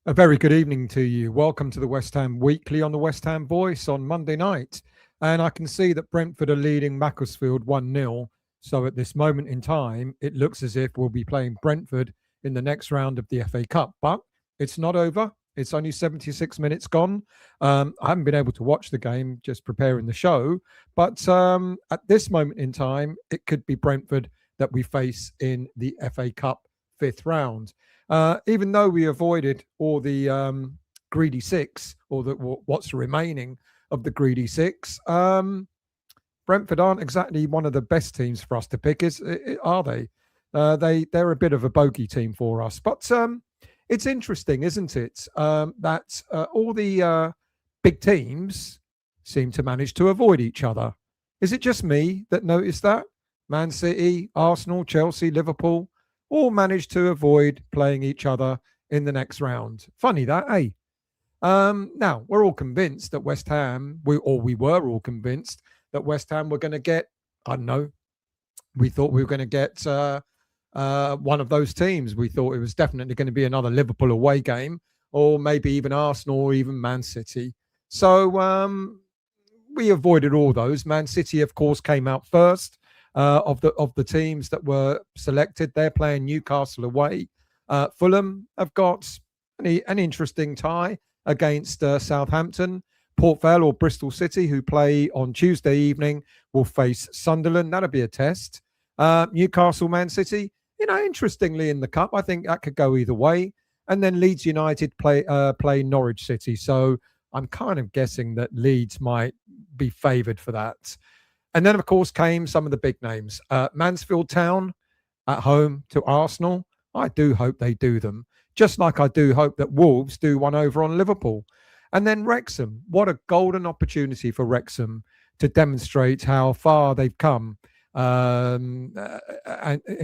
A very good evening to you. Welcome to the West Ham Weekly on the West Ham Voice on Monday night. And I can see that Brentford are leading Macclesfield 1-0. So at this moment in time, it looks as if we'll be playing Brentford in the next round of the FA Cup. But it's not over. It's only 76 minutes gone. I haven't been able to watch the game, just preparing the show. But at this moment in time, it could be Brentford that we face in the FA Cup fifth round. Even though we avoided all the greedy six, or what's remaining of the greedy six, Brentford aren't exactly one of the best teams for us to pick, are they? They're a bit of a bogey team for us. But it's interesting, isn't it, that all the big teams seem to manage to avoid each other. Is it just me that noticed that? Man City, Arsenal, Chelsea, Liverpool all managed to avoid playing each other in the next round. Funny that, eh? Now, we're all convinced that West Ham, we were all convinced that West Ham were going to get, I don't know, we thought we were going to get one of those teams. We thought it was definitely going to be another Liverpool away game, or maybe even Arsenal, or even Man City. So we avoided all those. Man City, of course, came out first. Of the teams that were selected. They're playing Newcastle away. Fulham have got an interesting tie against Southampton. Port Vale or Bristol City, who play on Tuesday evening, will face Sunderland. That'll be a test. Newcastle, Man City, interestingly in the cup, I think that could go either way. And then Leeds United play Norwich City. So I'm kind of guessing that Leeds might be favoured for that. And then, of course, came some of the big names. Mansfield Town at home to Arsenal. I do hope they do them, just like I do hope that Wolves do one over on Liverpool. And then Wrexham. What a golden opportunity for Wrexham to demonstrate how far they've come in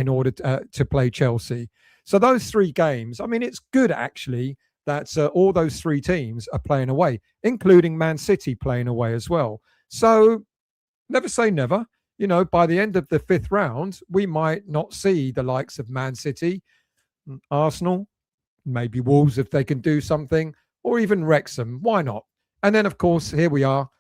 order to play Chelsea. So those three games, I mean, it's good, actually, that all those three teams are playing away, including Man City playing away as well. So never say never. By the end of the fifth round, we might not see the likes of Man City, Arsenal, maybe Wolves if they can do something, or even Wrexham. Why not? And then, of course, here we are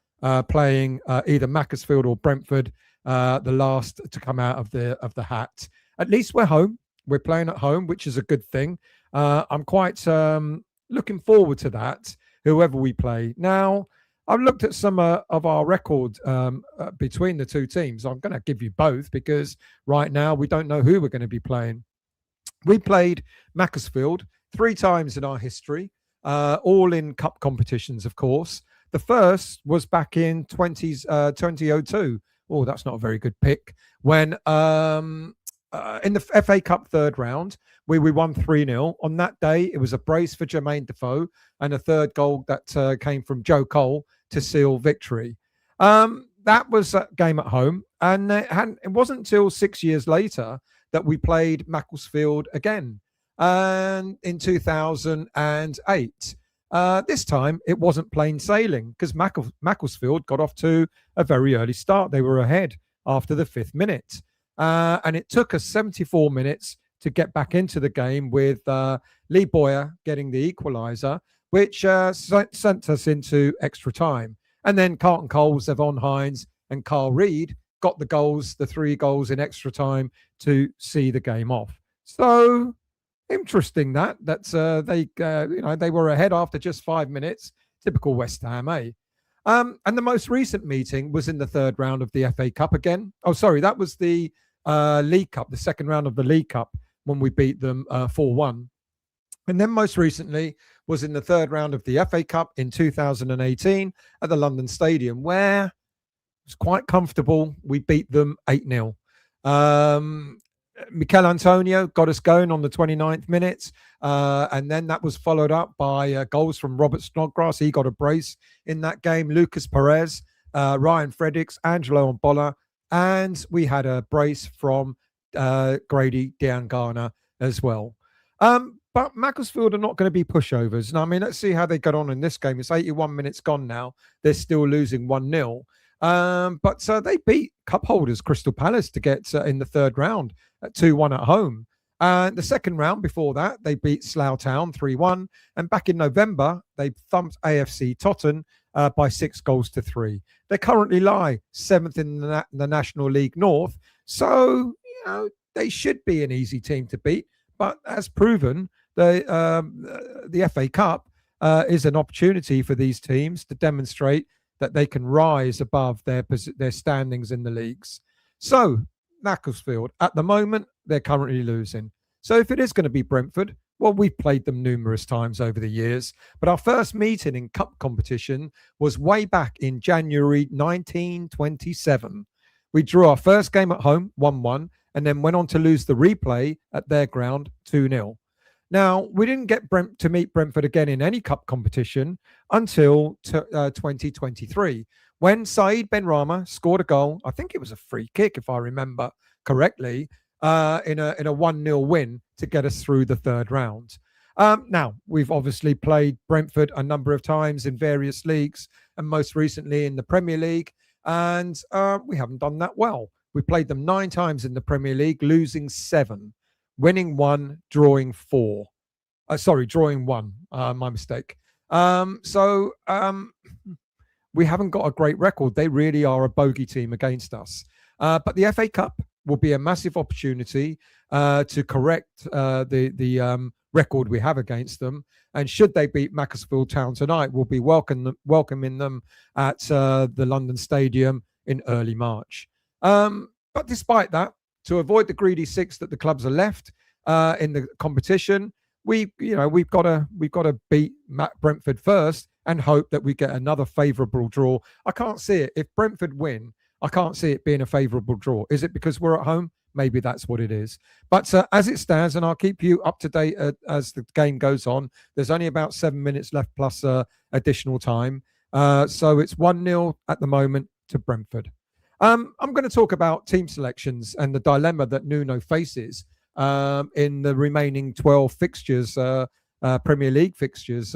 playing either Macclesfield or Brentford, the last to come out of the hat. At least we're home. We're playing at home, which is a good thing. I'm quite looking forward to that, whoever we play. Now, I've looked at some of our record between the two teams. I'm going to give you both because right now we don't know who we're going to be playing. We played Macclesfield 3 times in our history, all in cup competitions, of course. The first was back in 2002. Oh, that's not a very good pick. When in the FA Cup third round, we won 3-0. On that day, it was a brace for Jermaine Defoe and a third goal that came from Joe Cole to seal victory. That was a game at home. And it wasn't until 6 years later that we played Macclesfield again. And in 2008. This time, it wasn't plain sailing because Macclesfield got off to a very early start. They were ahead after the 5th minute. And it took us 74 minutes to get back into the game with Lee Boyer getting the equaliser, which sent us into extra time. And then Carlton Coles, Yvonne Hines and Carl Reed got the 3 goals in extra time to see the game off. So interesting that they were ahead after just 5 minutes. Typical West Ham, eh? And the most recent meeting was in the third round of the FA Cup again. Oh, sorry, that was the League Cup, the second round of the League Cup when we beat them 4-1. And then most recently was in the third round of the FA Cup in 2018 at the London Stadium, where it was quite comfortable. We beat them 8-0. Mikel Antonio got us going on the 29th minute. And then that was followed up by goals from Robert Snodgrass. He got a brace in that game. Lucas Perez, Ryan Fredericks, Angelo Ombola. And we had a brace from Grady Diangana as well. But Macclesfield are not going to be pushovers. And I mean, let's see how they got on in this game. It's 81 minutes gone now. They're still losing 1-0. But they beat cup holders Crystal Palace to get in the third round at 2-1 at home. And the second round before that, they beat Slough Town 3-1. And back in November, they thumped AFC Totton by 6-3. They currently lie 7th in the National League North. So, they should be an easy team to beat. But as proven, the FA Cup is an opportunity for these teams to demonstrate that they can rise above their standings in the leagues. So, Macclesfield, at the moment, they're currently losing. So if it is going to be Brentford, well, we've played them numerous times over the years. But our first meeting in cup competition was way back in January 1927. We drew our first game at home, 1-1, and then went on to lose the replay at their ground, 2-0. Now, we didn't get to meet Brentford again in any cup competition until 2023, when Saeed Benrahma scored a goal. I think it was a free kick, if I remember correctly, in a 1-0 win to get us through the third round. Now, we've obviously played Brentford a number of times in various leagues, and most recently in the Premier League, and we haven't done that well. We played them 9 times in the Premier League, losing 7, winning 1, drawing 4. Drawing 1. My mistake. We haven't got a great record. They really are a bogey team against us. But the FA Cup will be a massive opportunity to correct the record we have against them. And should they beat Macclesfield Town tonight, we'll be welcoming them at the London Stadium in early March. But despite that, to avoid the greedy 6 that the clubs are left in the competition, we've got to beat Brentford first and hope that we get another favourable draw. I can't see it. If Brentford win, I can't see it being a favourable draw. Is it because we're at home? Maybe that's what it is. But as it stands, and I'll keep you up to date as the game goes on, there's only about 7 minutes left plus additional time. So it's 1-0 at the moment to Brentford. I'm going to talk about team selections and the dilemma that Nuno faces in the remaining 12 fixtures, Premier League fixtures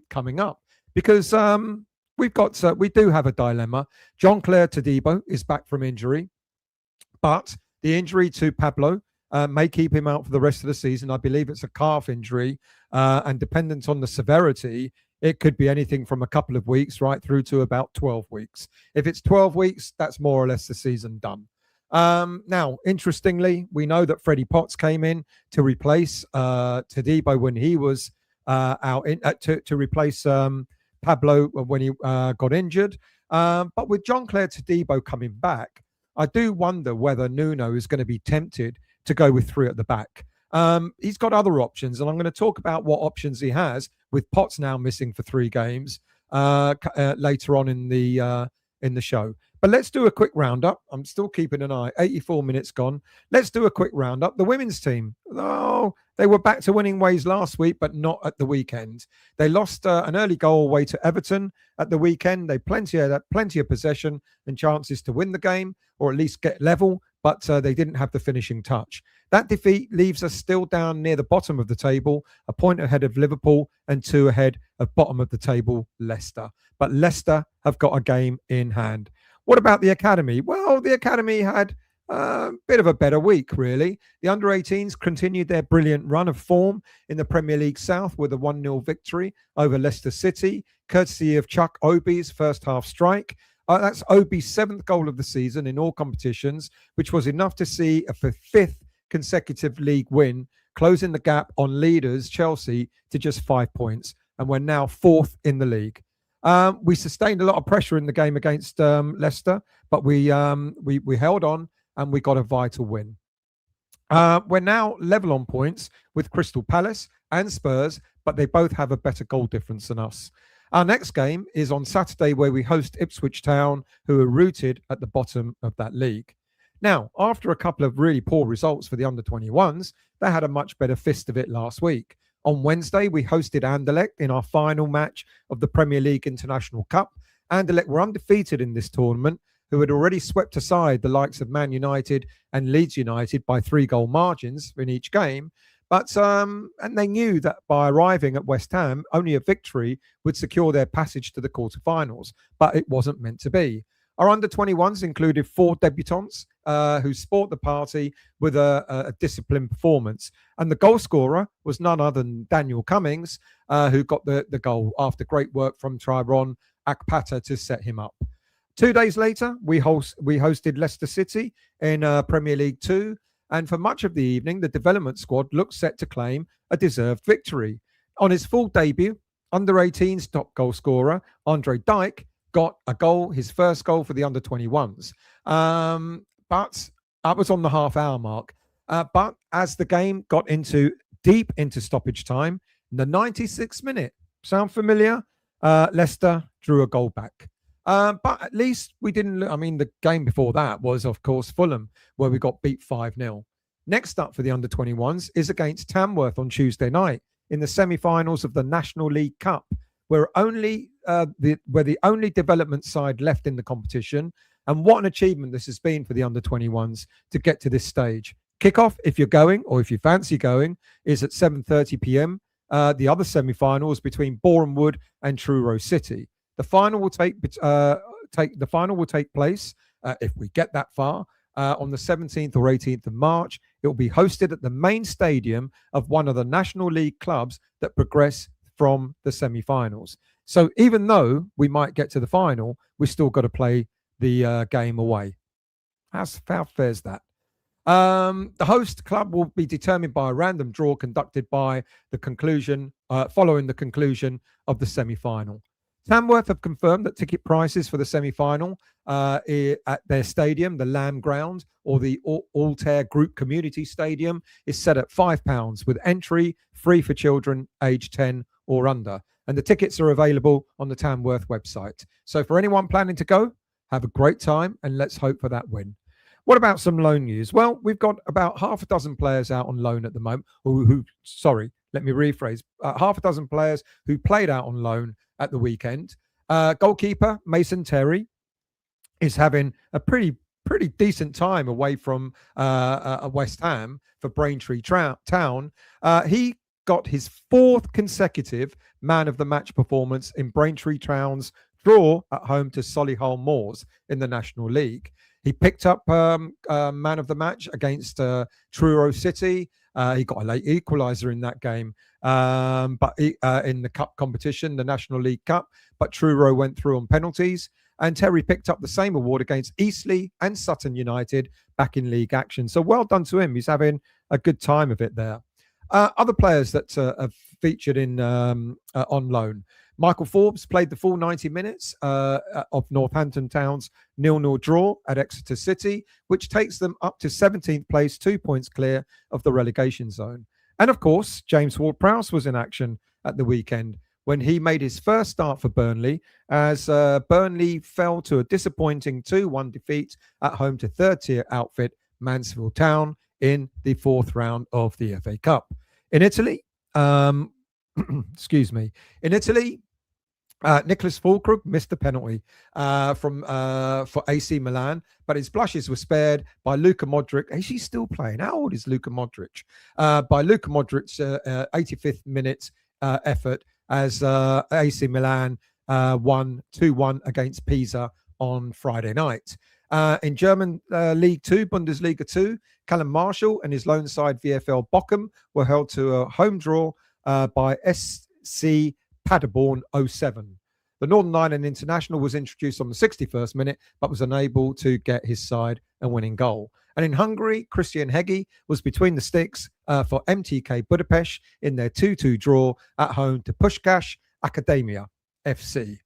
coming up. Because we do have a dilemma. Jean-Clair Todibo is back from injury, but the injury to Pablo may keep him out for the rest of the season. I believe it's a calf injury, and dependent on the severity, it could be anything from a couple of weeks right through to about 12 weeks. If it's 12 weeks, that's more or less the season done. Now, interestingly, we know that Freddie Potts came in to replace Todibo when he was out, to replace Pablo when he got injured. But with Jean-Clair Todibo coming back, I do wonder whether Nuno is going to be tempted to go with 3 at the back. He's got other options, and I'm going to talk about what options he has with Potts now missing for 3 games later on in the show. But let's do a quick roundup. I'm still keeping an eye. 84 minutes gone. Let's do a quick roundup. The women's team. Oh, they were back to winning ways last week, but not at the weekend. They lost an early goal away to Everton at the weekend. They had plenty of possession and chances to win the game, or at least get level, but they didn't have the finishing touch. That defeat leaves us still down near the bottom of the table, a point ahead of Liverpool and 2 ahead of bottom of the table, Leicester. But Leicester have got a game in hand. What about the academy? Well, the academy had a bit of a better week, really. The under-18s continued their brilliant run of form in the Premier League South with a 1-0 victory over Leicester City, courtesy of Chuck Obi's first half strike. That's Obi's 7th goal of the season in all competitions, which was enough to see a 5th consecutive league win, closing the gap on leaders Chelsea to just 5 points. And we're now 4th in the league. We sustained a lot of pressure in the game against Leicester, but we held on and we got a vital win. We're now level on points with Crystal Palace and Spurs, but they both have a better goal difference than us. Our next game is on Saturday, where we host Ipswich Town, who are rooted at the bottom of that league. Now, after a couple of really poor results for the under-21s, they had a much better fist of it last week. On Wednesday, we hosted Anderlecht in our final match of the Premier League International Cup. Anderlecht were undefeated in this tournament, who had already swept aside the likes of Man United and Leeds United by 3-goal margins in each game. But and they knew that by arriving at West Ham, only a victory would secure their passage to the quarterfinals. But it wasn't meant to be. Our under-21s included 4 debutants who sport the party with a disciplined performance. And the goal scorer was none other than Daniel Cummings, who got the goal after great work from Tyrone Akpata to set him up. 2 days later, we hosted Leicester City in Premier League 2. And for much of the evening, the development squad looked set to claim a deserved victory. On his full debut, under-18's top goal scorer, Andre Dyke, got a goal, his first goal for the under-21s. But that was on the half-hour mark. But as the game got deep into stoppage time, in the 96th minute, sound familiar? Leicester drew a goal back. But at least we didn't. I mean, the game before that was, of course, Fulham, where we got beat 5-0. Next up for the under-21s is against Tamworth on Tuesday night in the semi-finals of the National League Cup, where the only development side left in the competition. And what an achievement this has been for the under-21s to get to this stage. Kickoff, if you're going or if you fancy going, is at 7:30 p.m. The other semi-finals between Bournemouth and Truro City. The final will take place if we get that far on the 17th or 18th of March. It will be hosted at the main stadium of one of the National League clubs that progress from the semi-finals. So even though we might get to the final, we still got to play the game away. How fair is that? The host club will be determined by a random draw conducted by the conclusion, following the conclusion of the semi-final. Tamworth have confirmed that ticket prices for the semi-final at their stadium, the Lamb Ground, or the Altair Group Community Stadium, is set at £5, with entry free for children aged 10 or under. And the tickets are available on the Tamworth website. So for anyone planning to go, have a great time, and let's hope for that win. What about some loan news? Well, we've got about half a dozen players out on loan at the moment. Let me rephrase. Half a dozen players who played out on loan at the weekend. Goalkeeper Mason Terry is having a pretty decent time away from West Ham for Braintree Town. He got his 4th consecutive man of the match performance in Braintree Town's draw at home to Solihull Moors in the National League. He picked up man of the match against Truro City. He got a late equaliser in that game, but in the cup competition, the National League Cup. But Truro went through on penalties. And Terry picked up the same award against Eastleigh and Sutton United back in league action. So well done to him. He's having a good time of it there. Other players that have featured in on loan. Michael Forbes played the full 90 minutes of Northampton Town's 0-0 draw at Exeter City, which takes them up to 17th place, 2 points clear of the relegation zone. And of course, James Ward-Prowse was in action at the weekend when he made his first start for Burnley, as Burnley fell to a disappointing 2-1 defeat at home to third-tier outfit Mansfield Town in the 4th round of the FA Cup. In Italy, Nicholas Fulkrug missed a penalty for AC Milan, but his blushes were spared by Luka Modric. Is he still playing? How old is Luka Modric? By Luka Modric's 85th minute effort as AC Milan won 2-1 against Pisa on Friday night. In German League 2, Bundesliga 2, Callum Marshall and his lone side VfL Bochum were held to a home draw by SC Paderborn 07. The Northern Ireland international was introduced on the 61st minute, but was unable to get his side a winning goal. And in Hungary, Christian Hegyi was between the sticks for MTK Budapest in their 2-2 draw at home to Puskás Akadémia FC.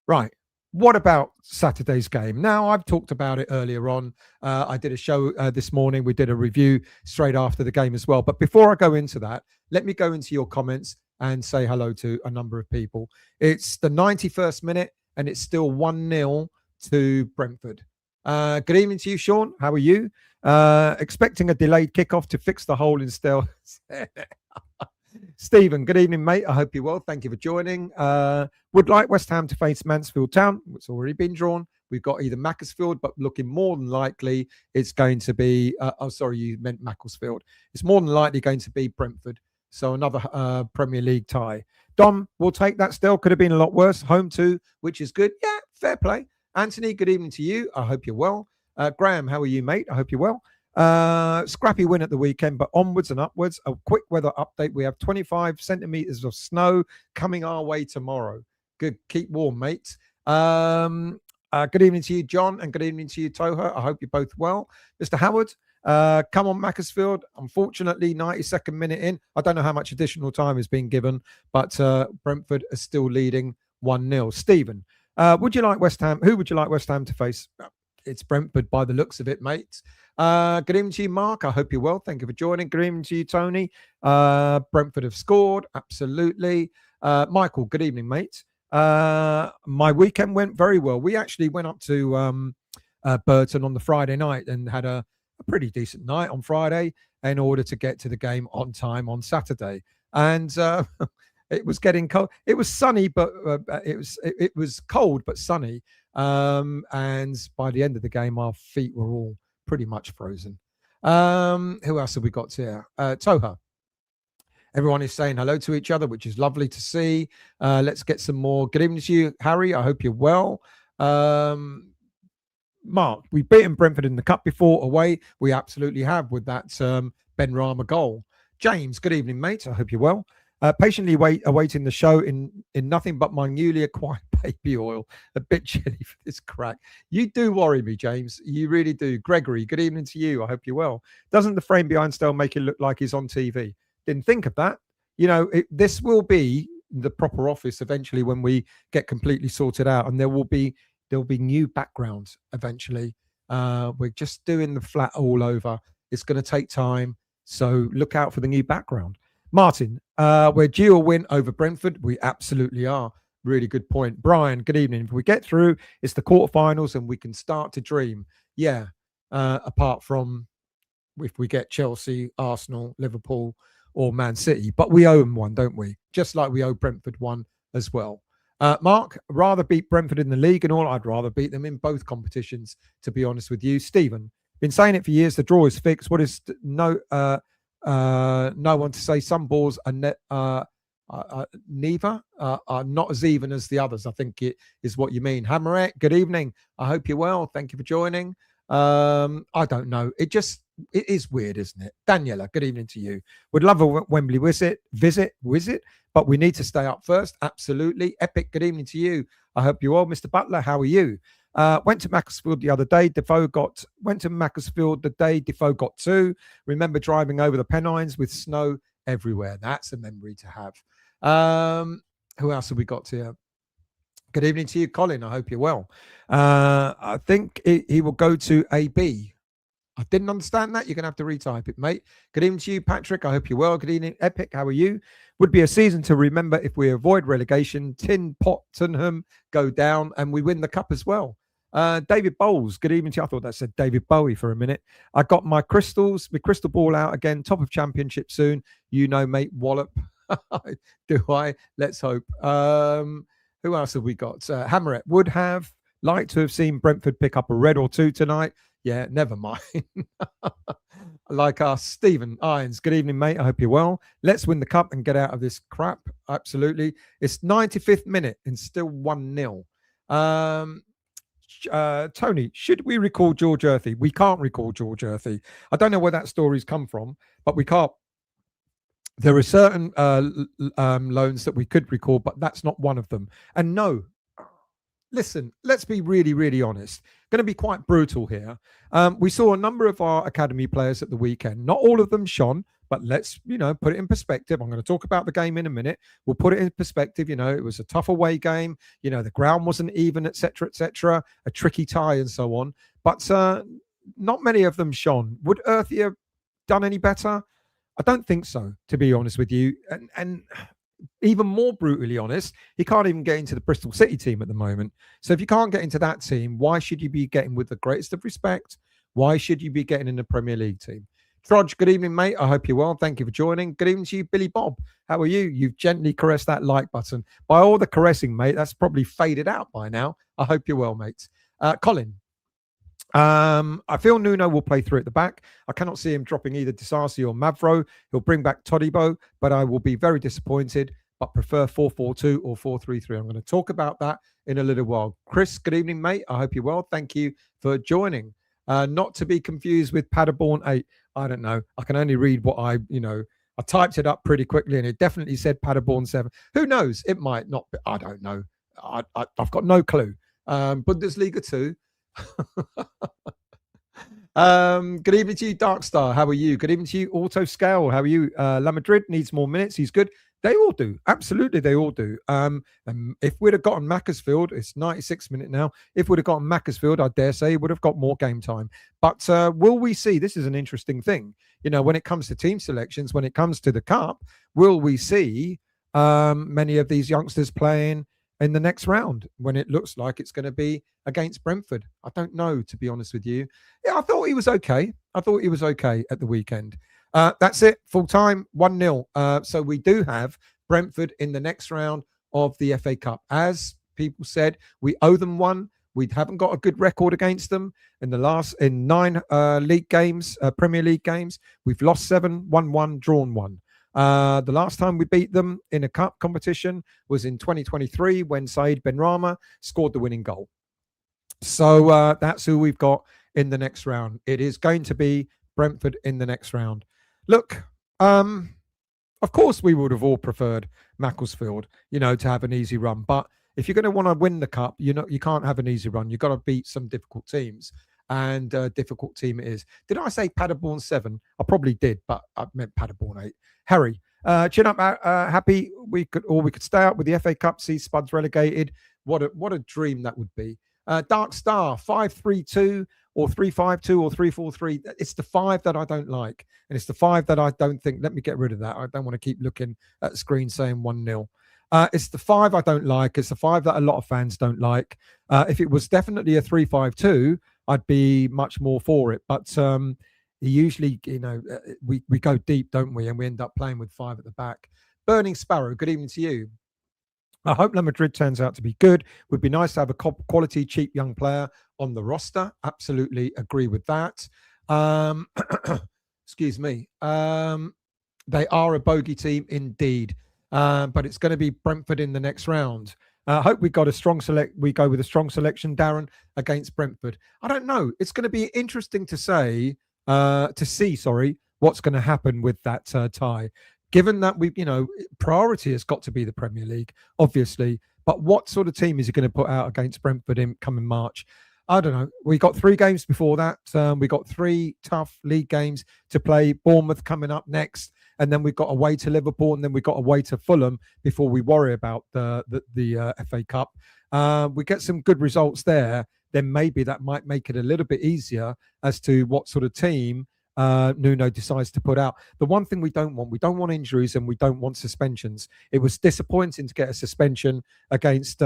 Right. What about Saturday's game? Now, I've talked about it earlier on. I did a show this morning. We did a review straight after the game as well. But before I go into that, let me go into your comments and say hello to a number of people. It's the 91st minute, and it's still 1-0 to Brentford. Good evening to you, Sean. How are you? Expecting a delayed kickoff to fix the hole in still. Stephen, good evening, mate. I hope you're well. Thank you for joining. Would like West Ham to face Mansfield Town. It's already been drawn. We've got either Macclesfield, but looking more than likely it's going to be... you meant Macclesfield. It's more than likely going to be Brentford. So another Premier League tie. Dom, we'll take that still. Could have been a lot worse. Home 2, which is good. Yeah, fair play. Anthony, good evening to you. I hope you're well. Graham, how are you, mate? I hope you're well. Scrappy win at the weekend, but onwards and upwards. A quick weather update. We have 25 centimeters of snow coming our way tomorrow. Good. Keep warm, mate. Good evening to you, John, and good evening to you, Toha. I hope you're both well. Mr. Howard, come on, Macclesfield. Unfortunately, 92nd minute in. I don't know how much additional time has been given, but Brentford are still leading 1-0. Stephen, would you like West Ham? Who would you like West Ham to face? It's Brentford by the looks of it, mate. Good evening to you, Mark. I hope you're well. Thank you for joining. Good evening to you, Tony. Brentford have scored. Absolutely. Michael, good evening, mate. My weekend went very well. We actually went up to Burton on the Friday night and had a pretty decent night on Friday in order to get to the game on time on Saturday. And it was getting cold. It was sunny, but it was cold but sunny. And by the end of the game, our feet were all pretty much frozen. Who else have we got here? Toha. Everyone is saying hello to each other, which is lovely to see. Let's get some more. Good evening to you, Harry. I hope you're well. Mark, we've beaten Brentford in the cup before away. We absolutely have with that Ben Rama goal. James, good evening, mate. I hope you're well. Patiently awaiting the show in nothing but my newly acquired baby oil. A bit chilly for this crack. You do worry me, James. You really do. Gregory, good evening to you. I hope you're well. Doesn't the frame behind Stell make it look like he's on TV? Didn't think of that. You know, this will be the proper office eventually when we get completely sorted out, and there'll be new backgrounds eventually. We're just doing the flat all over. It's going to take time, so look out for the new background. Martin, we're due a win over Brentford. We absolutely are. Really good point. Brian, good evening. If we get through, it's the quarterfinals and we can start to dream. Yeah, apart from if we get Chelsea, Arsenal, Liverpool, or Man City. But we owe them one, don't we? Just like we owe Brentford one as well. Mark, rather beat Brentford in the league and all. I'd rather beat them in both competitions, to be honest with you. Stephen, been saying it for years. The draw is fixed. What is no one to say? Some balls are neither are not as even as the others. I think it is what you mean. Hammerette, good evening. I hope you're well. Thank you for joining. I don't know. It is weird, isn't it? Daniela, good evening to you. Would love a Wembley visit, but we need to stay up first. Absolutely. Epic, good evening to you. I hope you're well. Mr. Butler, how are you? Went to Macclesfield the other day. Went to Macclesfield the day Defoe got 2. Remember driving over the Pennines with snow everywhere. That's a memory to have. Who else have we got here? Good evening to you, Colin. I hope you're well. I think he will go to AB. I didn't understand that. You're going to have to retype it, mate. Good evening to you, Patrick. I hope you're well. Good evening, Epic. How are you? Would be a season to remember if we avoid relegation. Tin Pottenham go down and we win the cup as well. David Bowles, good evening to you. I thought that said David Bowie for a minute. I got my crystal ball out again. Top of championship soon. You know, mate, wallop. Do I? Let's hope. Who else have we got? Hammerette would have liked to have seen Brentford pick up a red or two tonight. Yeah, never mind. Like us. Stephen Irons, good evening, mate. I hope you're well. Let's win the cup and get out of this crap. Absolutely. It's 95th minute and still 1-0. Tony, should we recall George Earthy? We can't recall George Earthy. I don't know where that story's come from, but we can't. There are certain loans that we could recall, but that's not one of them. And no, listen, let's be really, really honest. Going to be quite brutal here. We saw a number of our academy players at the weekend. Not all of them shone, but let's, put it in perspective. I'm going to talk about the game in a minute. We'll put it in perspective. It was a tough away game. The ground wasn't even, etc., etc. A tricky tie and so on. But not many of them shone. Would Earthy have done any better? I don't think so, to be honest with you. And even more brutally honest, he can't even get into the Bristol City team at the moment. So if you can't get into that team, why should you be getting, with the greatest of respect, why should you be getting in the Premier League team? Trudge, good evening, mate. I hope you're well. Thank you for joining. Good evening to you, Billy Bob. How are you? You've gently caressed that like button. By all the caressing, mate, that's probably faded out by now. I hope you're well, mate. Colin. I feel Nuno will play through at the back. I cannot see him dropping either Disasi or Mavro. He'll bring back Todibo, but I will be very disappointed. but prefer 4-4-2 or 4-3-3. I'm going to talk about that in a little while. Chris, good evening, mate. I hope you're well. Thank you for joining. Not to be confused with Paderborn 8. I don't know. I can only read what I typed it up pretty quickly and it definitely said Paderborn 7. Who knows? It might not be. I don't know. I've got no clue. Bundesliga 2. Good evening to you, Darkstar. How are you? Good evening to you, Auto Scale. How are you? La Madrid needs more minutes. He's good. They all do. Absolutely, they all do. If we'd have gotten Macclesfield, it's 96 minutes now. If we'd have gotten Macclesfield, I dare say, would have got more game time. But will we see? This is an interesting thing. When it comes to team selections, when it comes to the Cup, will we see many of these youngsters playing in the next round when it looks like it's going to be against Brentford? I don't know, to be honest with you. Yeah, I thought he was okay. at the weekend. That's it. Full time, 1-0. So we do have Brentford in the next round of the FA Cup. As people said, we owe them one. We haven't got a good record against them in 9 league games, Premier League games. We've lost 7, won 1, drawn 1. The last time we beat them in a cup competition was in 2023 when Said Benrahma scored the winning goal. So that's who we've got in the next round. It is going to be Brentford in the next round. Look, of course we would have all preferred Macclesfield, to have an easy run. But if you're going to want to win the cup, you can't have an easy run. You've got to beat some difficult teams. And a difficult team it is. Did I say Paderborn 7? I probably did, but I meant Paderborn 8. Harry, chin up, happy we could stay out with the FA Cup, see Spuds relegated. What a dream that would be. Dark Star, 5-3-2 or 3-5-2 or 3-4-3. It's the 5 that I don't like. And it's the 5 that I don't think. Let me get rid of that. I don't want to keep looking at the screen saying 1-0. It's the 5 I don't like. It's the 5 that a lot of fans don't like. If it was definitely a 3-5-2, I'd be much more for it. But usually, we go deep, don't we? And we end up playing with 5 at the back. Burning Sparrow, good evening to you. I hope La Madrid turns out to be good. Would be nice to have a quality, cheap young player on the roster. Absolutely agree with that. Excuse me. They are a bogey team indeed. But it's going to be Brentford in the next round. I hope we go with a strong selection, Darren, against Brentford. I don't know. It's going to be interesting to see, what's going to happen with that tie. Given that priority has got to be the Premier League, obviously. But what sort of team is he going to put out against Brentford in coming March? I don't know. We got 3 games before that. We got 3 tough league games to play. Bournemouth coming up next. And then we've got away to Liverpool, and then we've got away to Fulham before we worry about the FA Cup. We get some good results there, then maybe that might make it a little bit easier as to what sort of team Nuno decides to put out. The one thing we don't want injuries, and we don't want suspensions. It was disappointing to get a suspension against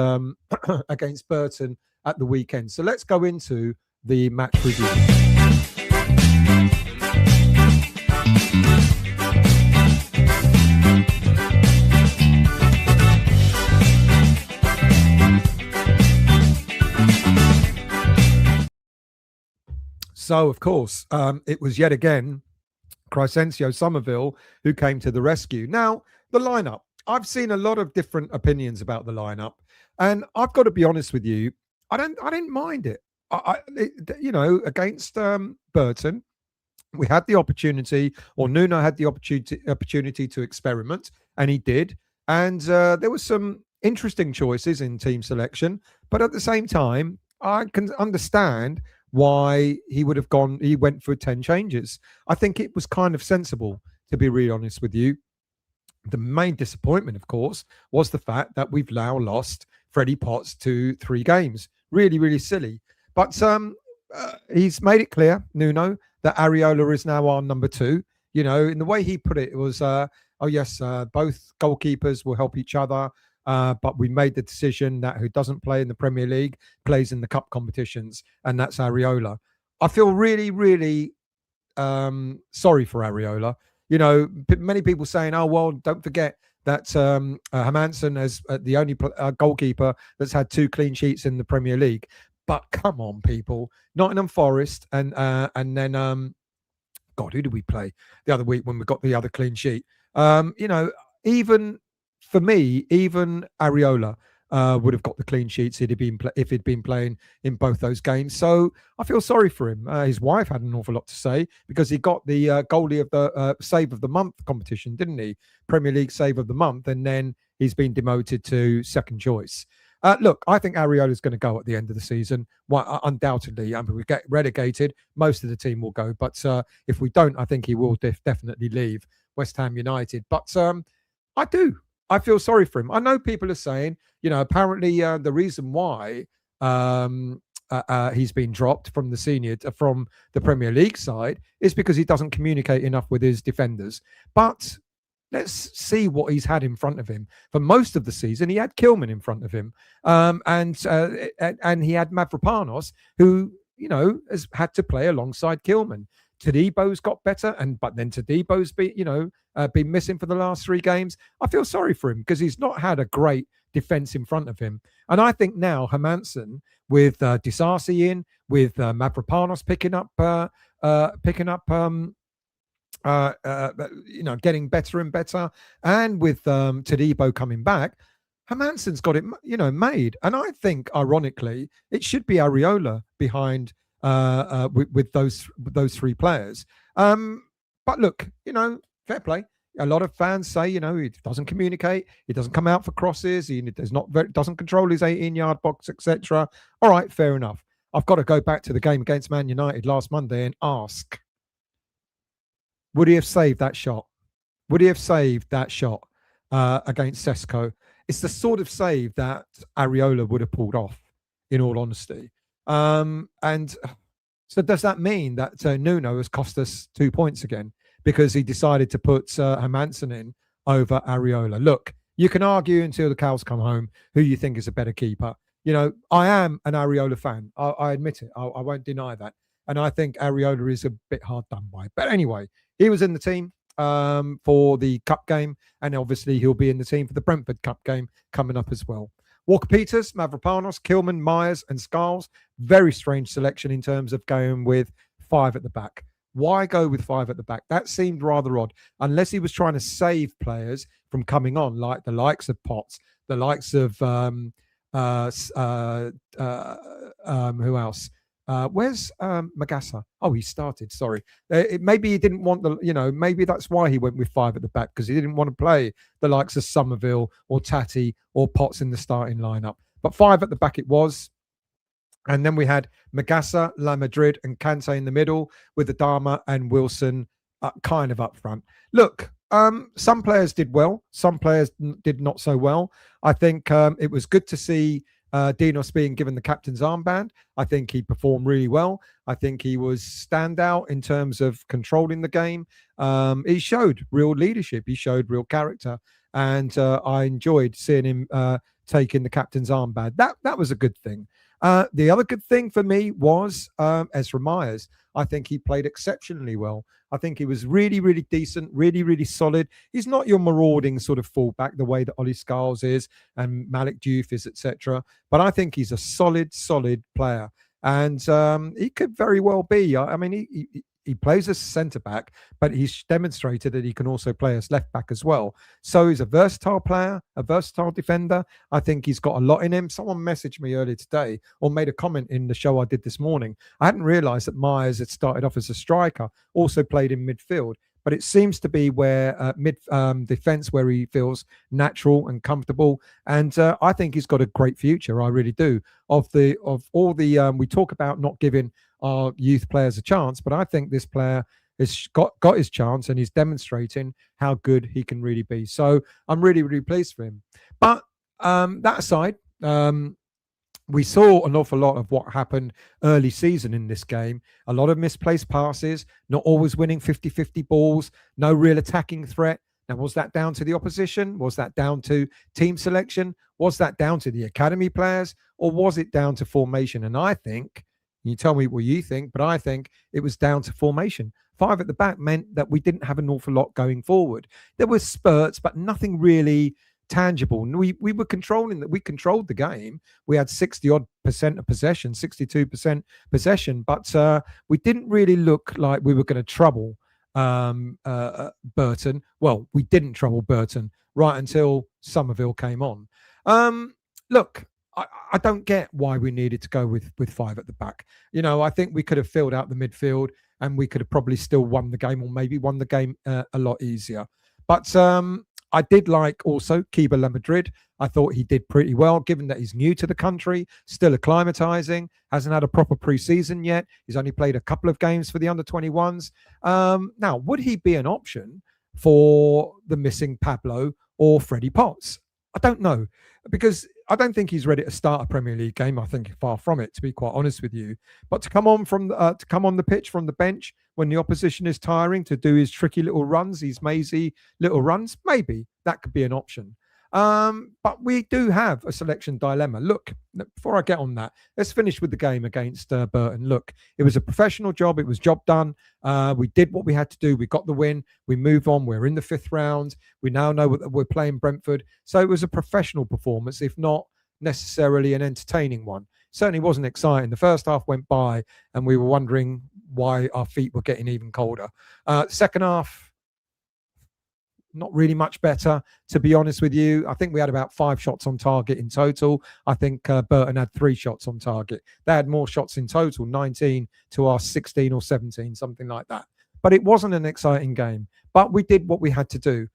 against Burton at the weekend. So let's go into the match review. So, of course, it was yet again Crescencio Somerville who came to the rescue. Now, the lineup. I've seen a lot of different opinions about the lineup, and I've got to be honest with you. I didn't mind it. Against Burton, we had the opportunity, or Nuno had the opportunity to experiment, and he did. And there were some interesting choices in team selection, but at the same time, I can understand why he went for 10 changes. I think it was kind of sensible, to be really honest with you. The main disappointment, of course, was the fact that we've now lost Freddie Potts to 3 games. Really, really silly. But he's made it clear, Nuno, that Areola is now our number 2. In the way he put it, it was, both goalkeepers will help each other. But we made the decision that who doesn't play in the Premier League plays in the cup competitions, and that's Areola. I feel really, really sorry for Areola. Many people saying, "Oh well, don't forget that Hermansen is the only goalkeeper that's had 2 clean sheets in the Premier League." But come on, people! Nottingham Forest, and then God, who did we play the other week when we got the other clean sheet? Even for me, even Areola would have got the clean sheets if he'd been playing in both those games. So I feel sorry for him. His wife had an awful lot to say because he got the goalie of the save of the month competition, didn't he? Premier League save of the month, and then he's been demoted to second choice. Look, I think Areola's going to go at the end of the season. Well, undoubtedly, I mean, we get relegated, most of the team will go. But if we don't, I think he will definitely leave West Ham United. But I do. I feel sorry for him. I know people are saying, apparently the reason why he's been dropped from from the Premier League side is because he doesn't communicate enough with his defenders. But let's see what he's had in front of him. For most of the season, he had Kilman in front of him, and he had Mavropanos, who has had to play alongside Kilman. Todibo's got better, but then Todibo's been missing for the last 3 games. I feel sorry for him because he's not had a great defense in front of him. And I think now Hermansen, with Disasi in, with Mavropanos picking up, getting better and better, and with Todibo coming back, Hermansen's got it, made. And I think, ironically, it should be Areola behind with those 3 players. But look, fair play. A lot of fans say, he doesn't communicate, he doesn't come out for crosses, he doesn't control his 18-yard box, etc. All right, fair enough. I've got to go back to the game against Man United last Monday and ask, would he have saved that shot? Would he have saved that shot against Sesko? It's the sort of save that Areola would have pulled off, in all honesty. And so does that mean that Nuno has cost us 2 points again because he decided to put Hermansen in over Areola? Look, you can argue until the cows come home who you think is a better keeper. I am an Areola fan. I admit it. I won't deny that. And I think Areola is a bit hard done by. But anyway, he was in the team for the cup game, and obviously he'll be in the team for the Brentford Cup game coming up as well. Walker-Peters, Mavropanos, Kilman, Myers and Scarles. Very strange selection in terms of going with 5 at the back. Why go with 5 at the back? That seemed rather odd, unless he was trying to save players from coming on, like the likes of Potts, the likes of who else? Where's Magassa? Oh, he started. Sorry. Maybe he didn't want maybe that's why he went with 5 at the back, because he didn't want to play the likes of Somerville or Tati or Potts in the starting lineup. But 5 at the back it was. And then we had Magassa, La Madrid and Kante in the middle, with Adama and Wilson kind of up front. Look, some players did well. Some players did not so well. I think it was good to see Dinos being given the captain's armband. I think he performed really well. I think he was standout in terms of controlling the game. He showed real leadership. He showed real character. And I enjoyed seeing him taking the captain's armband. That was a good thing. The other good thing for me was Ezra Myers. I think he played exceptionally well. I think he was really, really decent, really, really solid. He's not your marauding sort of fullback the way that Ollie Scarles is and Malik Diouf is, etc. But I think he's a solid, solid player. And he could very well be. I mean, he plays as centre-back, but he's demonstrated that he can also play as left-back as well. So he's a versatile player, a versatile defender. I think he's got a lot in him. Someone messaged me earlier today or made a comment in the show I did this morning. I hadn't realised that Myers had started off as a striker, also played in midfield. But it seems to be where defence, where he feels natural and comfortable. And I think he's got a great future. I really do. Of all the we talk about not giving our youth players a chance, but I think this player has got his chance and he's demonstrating how good he can really be. So I'm really, really pleased for him. But that aside, we saw an awful lot of what happened early season in this game. A lot of misplaced passes, not always winning 50-50 balls, no real attacking threat. Now, was that down to the opposition? Was that down to team selection? Was that down to the academy players? Or was it down to formation? And I think, you tell me what you think, but I think it was down to formation. 5 at the back meant that we didn't have an awful lot going forward. There were spurts, but nothing really tangible. We were controlling that. We controlled the game. We had 60-odd% of possession, 62% possession, but we didn't really look like we were going to trouble Burton. Well, we didn't trouble Burton right until Somerville came on. Look, I don't get why we needed to go with five at the back. I think we could have filled out the midfield and we could have probably still won the game, or maybe won the game a lot easier. But I did like also Keeba Madrid. I thought he did pretty well, given that he's new to the country, still acclimatizing, hasn't had a proper pre-season yet. He's only played a couple of games for the under-21s. Now, would he be an option for the missing Pablo or Freddie Potts? I don't know, because I don't think he's ready to start a Premier League game. I think far from it, to be quite honest with you. But to come on the pitch from the bench when the opposition is tiring, to do his tricky little runs, these mazy little runs, maybe that could be an option. But we do have a selection dilemma. Look, before I get on that, let's finish with the game against Burton. Look, it was a professional job. It was job done. We did what we had to do. We got the win. We move on. We're in the 5th round. We now know that we're playing Brentford. So it was a professional performance, if not necessarily an entertaining one. Certainly wasn't exciting. The first half went by and we were wondering why our feet were getting even colder. Second half, not really much better, to be honest with you. I think we had about 5 shots on target in total. I think Burton had 3 shots on target. They had more shots in total, 19 to our 16 or 17, something like that. But it wasn't an exciting game. But we did what we had to do.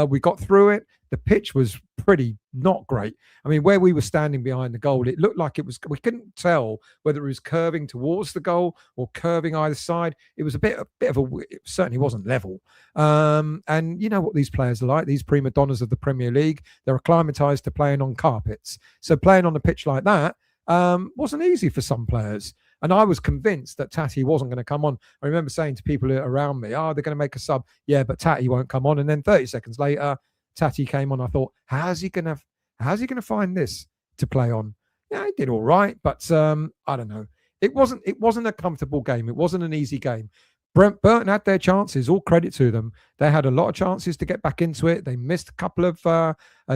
We got through it. The pitch was pretty not great. I mean, where we were standing behind the goal, it looked like we couldn't tell whether it was curving towards the goal or curving either side. It was it certainly wasn't level. And you know what these players are like, these prima donnas of the Premier League. They're acclimatized to playing on carpets. So playing on a pitch like that wasn't easy for some players. And I was convinced that Tati wasn't going to come on. I remember saying to people around me, they're going to make a sub. Yeah, but Tati won't come on. And then 30 seconds later, Tati came on. I thought, how's he going to find this to play on? Yeah, he did all right, but I don't know. It wasn't a comfortable game. It wasn't an easy game. Burton had their chances. All credit to them. They had a lot of chances to get back into it. They missed a couple of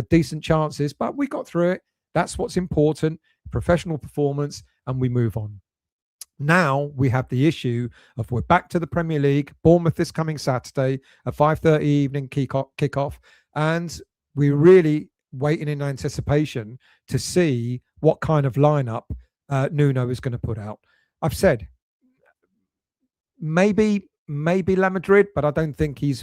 decent chances, but we got through it. That's what's important. Professional performance, and we move on. Now we have the issue of we're back to the Premier League. Bournemouth this coming Saturday at 5:30 evening kickoff, and we're really waiting in anticipation to see what kind of lineup Nuno is going to put out. I've said maybe La Madrid, but I don't think he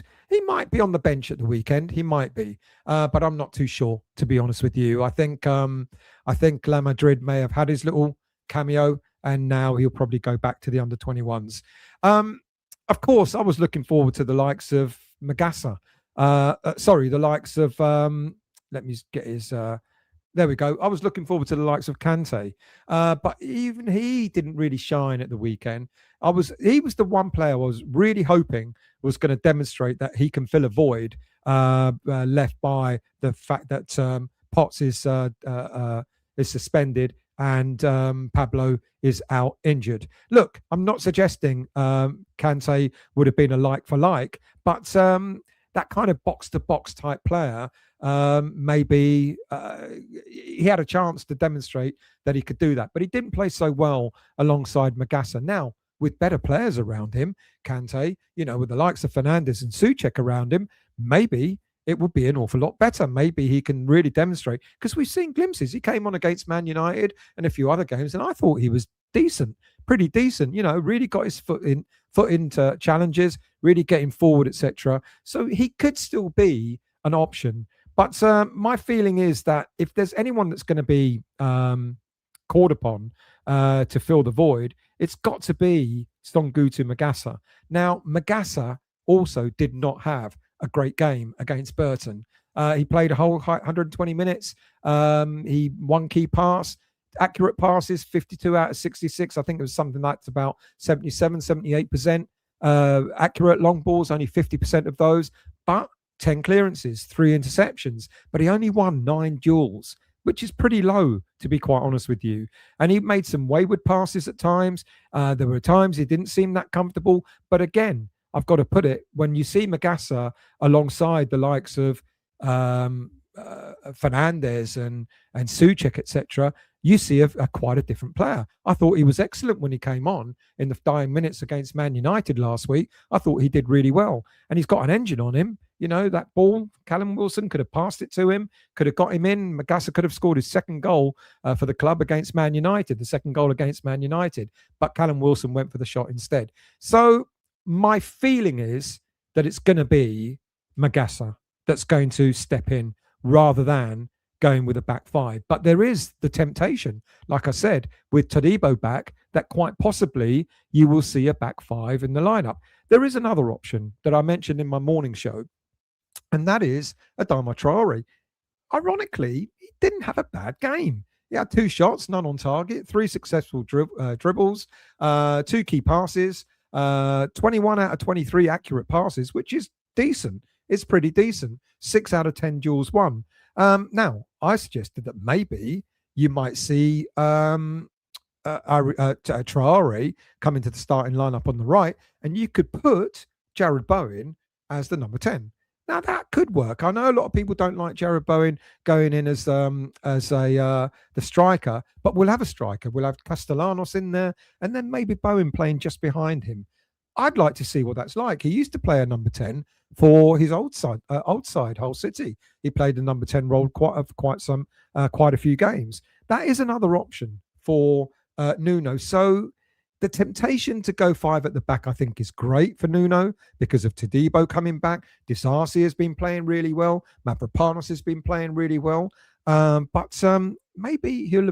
might be on the bench at the weekend. He might be, but I'm not too sure, to be honest with you. I think La Madrid may have had his little cameo, and now he'll probably go back to the under-21s. Of course, I was looking forward to the likes of Magassa. The likes of, let me get his, there we go. I was looking forward to the likes of Kante. But even he didn't really shine at the weekend. He was the one player I was really hoping was going to demonstrate that he can fill a void left by the fact that Potts is suspended and Pablo is out injured. Look, I'm not suggesting Kante would have been a like for like, but that kind of box-to-box type player, maybe he had a chance to demonstrate that he could do that. But he didn't play so well alongside Magassa. Now, with better players around him, Kante, with the likes of Fernandes and Souček around him, maybe it would be an awful lot better. Maybe he can really demonstrate, because we've seen glimpses. He came on against Man United and a few other games, and I thought he was decent, pretty decent. Really got his foot into challenges, really getting forward, etc. So he could still be an option. But my feeling is that if there's anyone that's going to be called upon to fill the void, it's got to be Stongutu Magassa. Now, Magassa also did not have a great game against Burton. He played a whole 120 minutes. He one key pass, accurate passes, 52 out of 66. I think it was something like about 77, 78%. Accurate long balls, only 50% of those, but 10 clearances, 3 interceptions. But he only won 9 duels, which is pretty low, to be quite honest with you. And he made some wayward passes at times. There were times he didn't seem that comfortable. But again, I've got to put it, when you see Magassa alongside the likes of Fernandes and Souček, etc., you see a quite a different player. I thought he was excellent when he came on in the dying minutes against Man United last week. I thought he did really well. And he's got an engine on him. You know, that ball, Callum Wilson could have passed it to him, could have got him in. Magassa could have scored his second goal for the club against Man United, the second goal against Man United. But Callum Wilson went for the shot instead. So my feeling is that it's going to be Magassa that's going to step in rather than going with a back five. But there is the temptation, like I said, with Todibo back, that quite possibly you will see a back five in the lineup. There is another option that I mentioned in my morning show, and that is Adama Traore. Ironically, he didn't have a bad game. He had 2 shots, none on target, 3 successful dribbles, 2 key passes, 21 out of 23 accurate passes, which is decent. It's pretty decent. 6 out of 10 duels won. Now, I suggested that maybe you might see Traore come into the starting lineup on the right, and you could put Jared Bowen as the number 10. Now that could work. I know a lot of people don't like Jared Bowen going in as the striker, but we'll have a striker. We'll have Castellanos in there, and then maybe Bowen playing just behind him. I'd like to see what that's like. He used to play a number 10 for his old side, Hull City. He played the number 10 role quite a few games. That is another option for Nuno. So the temptation to go 5 at the back, I think, is great for Nuno because of Todibo coming back. Disasi has been playing really well. Mavropanos has been playing really well. But maybe he'll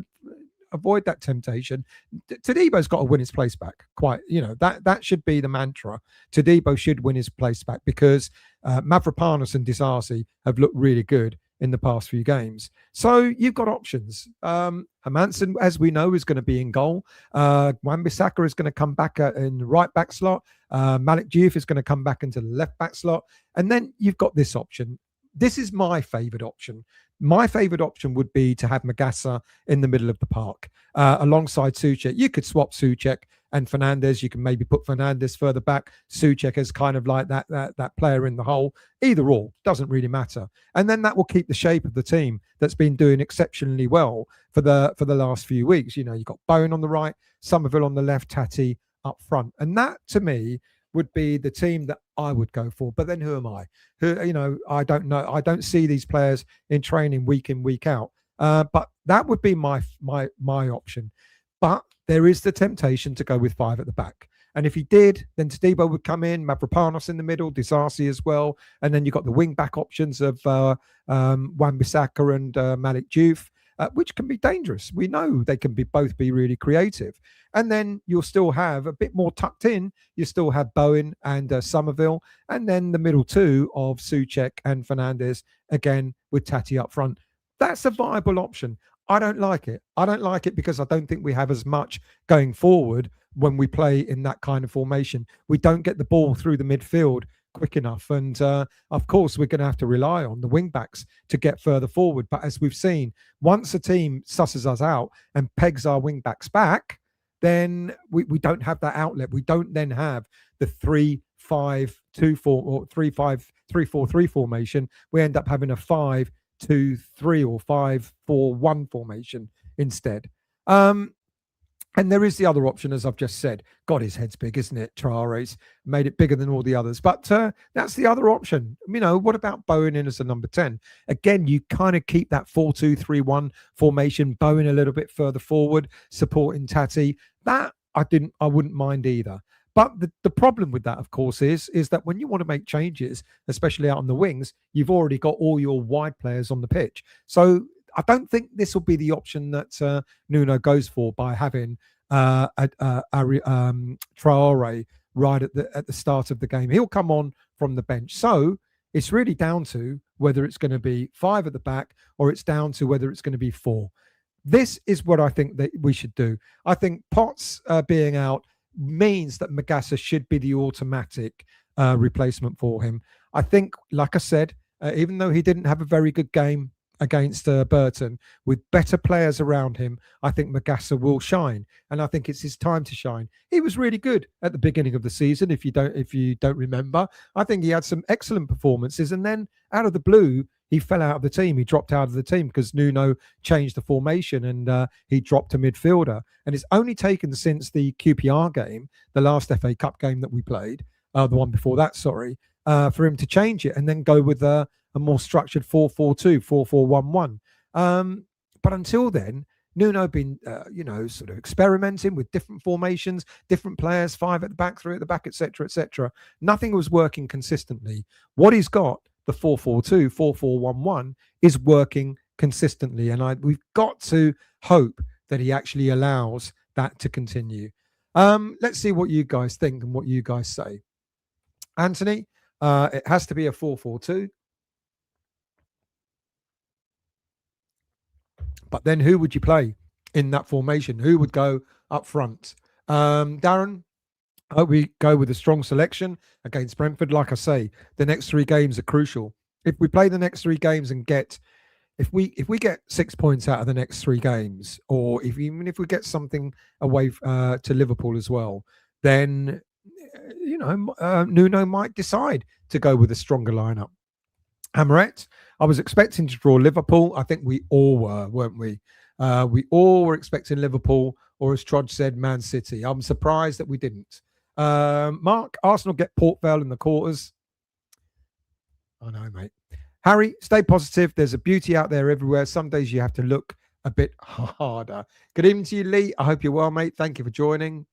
avoid that temptation. Todibo's got to win his place back. That should be the mantra. Todibo should win his place back because Mavropanos and Disasi have looked really good in the past few games. So you've got options. Hermansen, as we know, is going to be in goal. Wan-Bissaka is going to come back in the right back slot. Malik Diouf is going to come back into the left back slot. And then you've got this option. This is my favoured option. My favoured option would be to have Magassa in the middle of the park alongside Souček. You could swap Souček and Fernandes. You can maybe put Fernandes further back. Souček is kind of like that player in the hole. Either or, doesn't really matter. And then that will keep the shape of the team that's been doing exceptionally well for the last few weeks. You know, you've got Bowen on the right, Somerville on the left, Tati up front. And that, to me, would be the team that I would go for. But then who am I? I don't know. I don't see these players in training week in, week out. But that would be my option. But there is the temptation to go with 5 at the back. And if he did, then Todibo would come in, Mavropanos in the middle, Disasi as well. And then you've got the wing-back options of Wan-Bissaka and Malik Diouf, which can be dangerous. We know they can both be really creative. And then you'll still have a bit more tucked in. You still have Bowen and Somerville. And then the middle 2 of Souček and Fernandes, again, with Tati up front. That's a viable option. I don't like it. I don't like it because I don't think we have as much going forward when we play in that kind of formation. We don't get the ball through the midfield quick enough. And of course, we're going to have to rely on the wing backs to get further forward. But as we've seen, once a team susses us out and pegs our wing backs back, then we don't have that outlet. We don't then have the 3-5-2-4 or 3-5-3-4-3 formation. We end up having a 5-2-3 or 5-4-1 formation instead. And there is the other option, as I've just said. God, his head's big, isn't it? Traore's made it bigger than all the others. But that's the other option. You know, what about Bowen in as a number 10? Again, you kind of keep that 4-2-3-1 formation, Bowen a little bit further forward, supporting Tati. That I wouldn't mind either. But the problem with that, of course, is that when you want to make changes, especially out on the wings, you've already got all your wide players on the pitch. So I don't think this will be the option that Nuno goes for by having Traore right at the start of the game. He'll come on from the bench. So it's really down to whether it's going to be 5 at the back or it's down to whether it's going to be 4. This is what I think that we should do. I think Potts being out means that Magassa should be the automatic replacement for him. I think, like I said, even though he didn't have a very good game against Burton, with better players around him, I think Magassa will shine, and I think it's his time to shine. He was really good at the beginning of the season. If you don't remember, I think he had some excellent performances, and then out of the blue, he fell out of the team. He dropped out of the team because Nuno changed the formation and he dropped a midfielder. And it's only taken since the QPR game, the last FA Cup game that we played, the one before that, sorry, for him to change it and then go with a more structured 4-4-2, 4-4-1-1. But until then, Nuno had been, sort of experimenting with different formations, different players, 5 at the back, 3 at the back, etc., etc. Nothing was working consistently. What he's got, the 4-4-2, 4-4-1-1, is working consistently. And we've got to hope that he actually allows that to continue. Let's see what you guys think and what you guys say. Anthony, it has to be a 4-4-2. But then who would you play in that formation? Who would go up front? Darren, I hope we go with a strong selection against Brentford. Like I say, the next 3 games are crucial. If we play the next 3 games and if we get 6 points out of the next 3 games, or even if we get something away to Liverpool as well, then Nuno might decide to go with a stronger lineup. Hammerette, I was expecting to draw Liverpool. I think we all were, weren't we? We all were expecting Liverpool, or as Trod said, Man City. I'm surprised that we didn't. Mark, Arsenal get Port Vale in the quarters. I know, mate. Harry, stay positive. There's a beauty out there everywhere. Some days you have to look a bit harder. Good evening to you, Lee. I hope you're well, mate. Thank you for joining.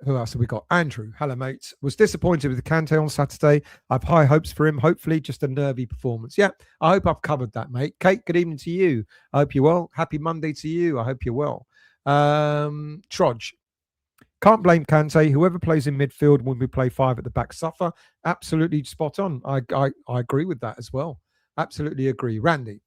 Who else have we got? Andrew. Hello, mate. Was disappointed with Kante on Saturday. I've high hopes for him. Hopefully, just a nervy performance. Yeah, I hope I've covered that, mate. Kate, good evening to you. I hope you're well. Happy Monday to you. I hope you're well. Trudge. Can't blame Kante. Whoever plays in midfield when we play 5 at the back suffer. Absolutely spot on. I agree with that as well. Absolutely agree. Randy.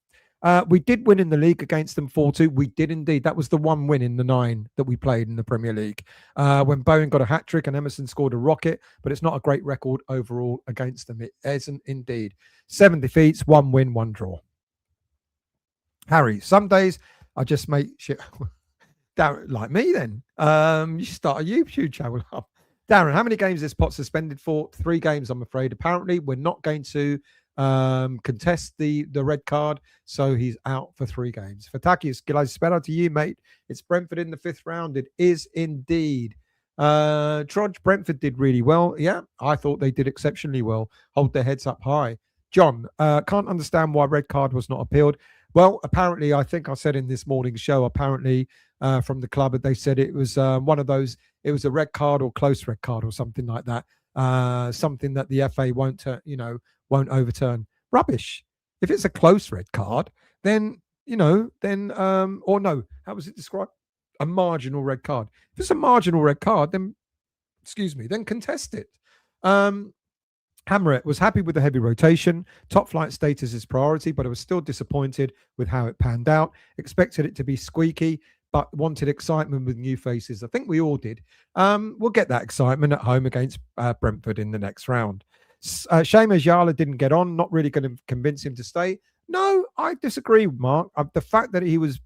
We did win in the league against them 4-2. We did indeed. That was the one win in the 9 that we played in the Premier League. When Bowen got a hat-trick and Emerson scored a rocket, but it's not a great record overall against them. It isn't indeed. 7 defeats, 1 win, 1 draw. Harry, some days I just make shit... Darren, like me then. You should start a YouTube channel up. Darren, how many games is Potts suspended for? 3 games, I'm afraid. Apparently, we're not going to contest the red card, so he's out for 3 games. Fatakis, G'day, spell out to you, mate. It's Brentford in the 5th round. It is indeed. Trudge, Brentford did really well. Yeah, I thought they did exceptionally well. Hold their heads up high. John, can't understand why red card was not appealed. Well, apparently, I think I said in this morning's show, apparently from the club, they said it was one of those, it was a red card or close red card or something like that. Something that the FA won't overturn. Rubbish. If it's a close red card, then, or no, how was it described? A marginal red card. If it's a marginal red card, then, then contest it. Hammerett was happy with the heavy rotation. Top flight status is priority, but I was still disappointed with how it panned out. Expected it to be squeaky, but wanted excitement with new faces. I think we all did. We'll get that excitement at home against Brentford in the next round. Shame Ajala didn't get on. Not really going to convince him to stay. No, I disagree, Mark. The fact that he was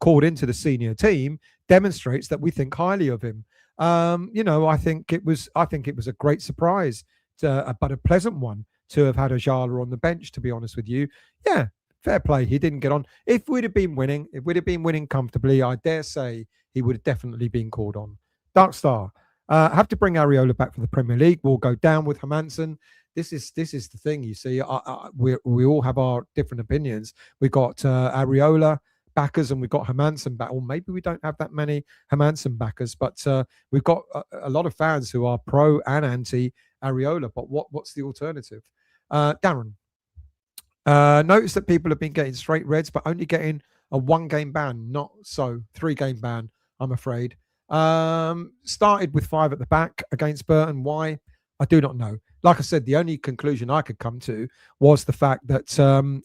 called into the senior team demonstrates that we think highly of him. I think it was a great surprise, but a pleasant one to have had Ajala on the bench, to be honest with you. Yeah, fair play. He didn't get on. If we'd have been winning comfortably, I dare say he would have definitely been called on. Dark Star, have to bring Areola back for the Premier League. We'll go down with Hermansen. This is the thing, you see. We all have our different opinions. We've got Areola backers and we've got Hermansen back. Or maybe we don't have that many Hermansen backers, but we've got a lot of fans who are pro and anti Areola. But what's the alternative? Darren, notice that people have been getting straight reds, but only getting a 1-game ban. Not so. 3-game ban, I'm afraid. Started with 5 at the back against Burton. Why? I do not know. Like I said, the only conclusion I could come to was the fact that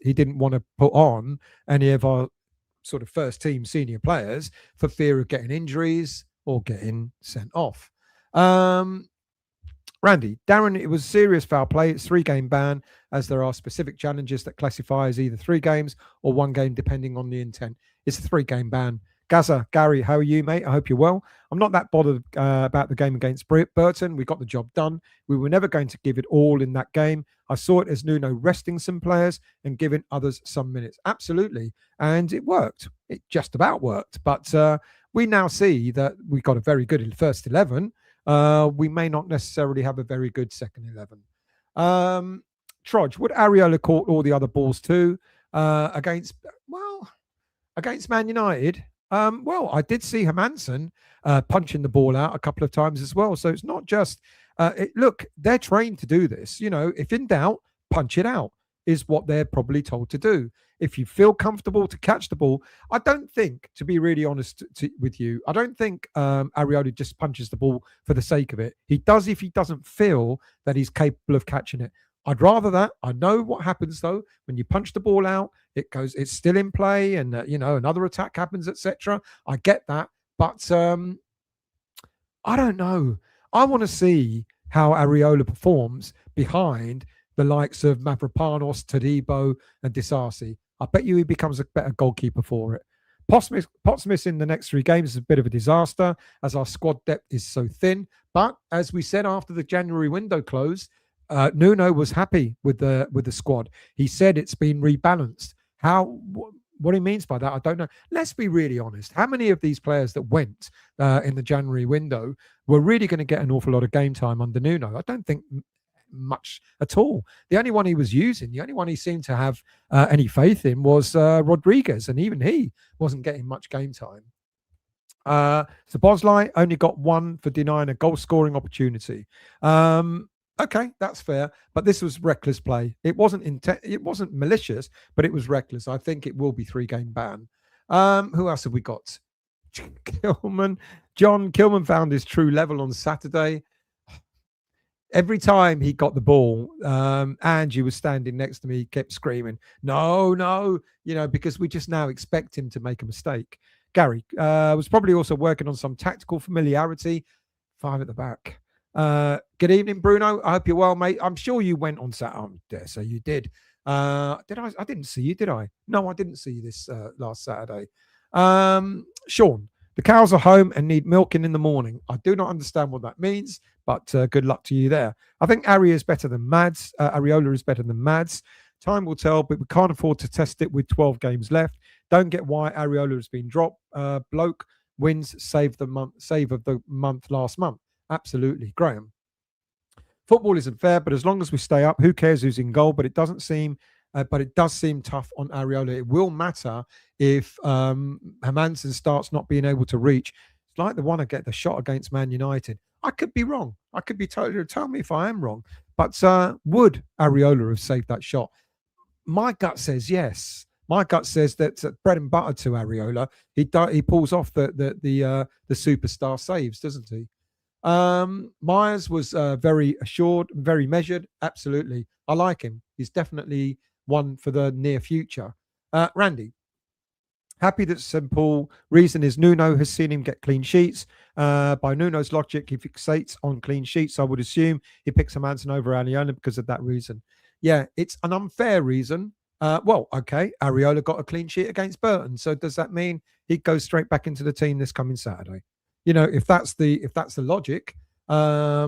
he didn't want to put on any of our sort of first team senior players for fear of getting injuries or getting sent off. Randy, Darren, it was serious foul play. It's 3-game ban, as there are specific challenges that classify as either 3 games or 1 game, depending on the intent. It's a 3-game ban. Gaza, Gary, how are you, mate? I hope you're well. I'm not that bothered about the game against Burton. We got the job done. We were never going to give it all in that game. I saw it as Nuno resting some players and giving others some minutes. Absolutely. And it worked. It just about worked. But we now see that we got a very good first 11. We may not necessarily have a very good second 11. Trudge, would Areola caught all the other balls too against Man United? I did see Hermansen punching the ball out a couple of times as well. So it's not just, look, they're trained to do this. If in doubt, punch it out is what they're probably told to do. If you feel comfortable to catch the ball, I don't think, to be really honest with you, I don't think Areola just punches the ball for the sake of it. He does if he doesn't feel that he's capable of catching it. I'd rather that. I know what happens though when you punch the ball out. It's still in play, and another attack happens, etc. I get that, but I don't know. I want to see how Areola performs behind the likes of Mavropanos, Todibo, and Disasi. I bet you he becomes a better goalkeeper for it. Potts missing the next 3 games is a bit of a disaster as our squad depth is so thin. But as we said after the January window closed, Nuno was happy with the squad. He said it's been rebalanced. What he means by that, I don't know. Let's be really honest. How many of these players that went in the January window were really going to get an awful lot of game time under Nuno? I don't think much at all. The only one he was using, the only one he seemed to have any faith in was Rodriguez, and even he wasn't getting much game time. So Bosley only got 1 for denying a goal-scoring opportunity. Okay, that's fair, but this was reckless play. It wasn't malicious, but it was reckless. I think it will be 3-game ban. Who else have we got? Kilman. John Kilman found his true level on Saturday. Every time he got the ball, Angie was standing next to me, kept screaming, no, because we just now expect him to make a mistake. Gary was probably also working on some tactical familiarity. 5 at the back. Good evening, Bruno. I hope you're well, mate. I'm sure you went on Saturday. I dare say you did. Did I? I didn't see you, did I? No, I didn't see you this last Saturday. Sean, the cows are home and need milking in the morning. I do not understand what that means, but good luck to you there. I think Areola is better than Mads. Areola is better than Mads. Time will tell, but we can't afford to test it with 12 games left. Don't get why Areola has been dropped. Bloke wins save of the month last month. Absolutely, Graham. Football isn't fair, but as long as we stay up, who cares who's in goal? But it does seem tough on Areola. It will matter if Hermansen starts not being able to reach. It's like the one I get the shot against Man United. I could be wrong. I could be totally. Tell me if I am wrong. But would Areola have saved that shot? My gut says yes. My gut says that's bread and butter to Areola. He pulls off the superstar saves, doesn't he? Myers was very assured, very measured. Absolutely. I like him. He's definitely one for the near future. Randy, happy that simple reason is Nuno has seen him get clean sheets. By Nuno's logic, he fixates on clean sheets. I would assume he picks Hermansen over Areola because of that reason. Yeah, it's an unfair reason. Okay, Areola got a clean sheet against Burton. So does that mean he goes straight back into the team this coming Saturday? If that's the logic, I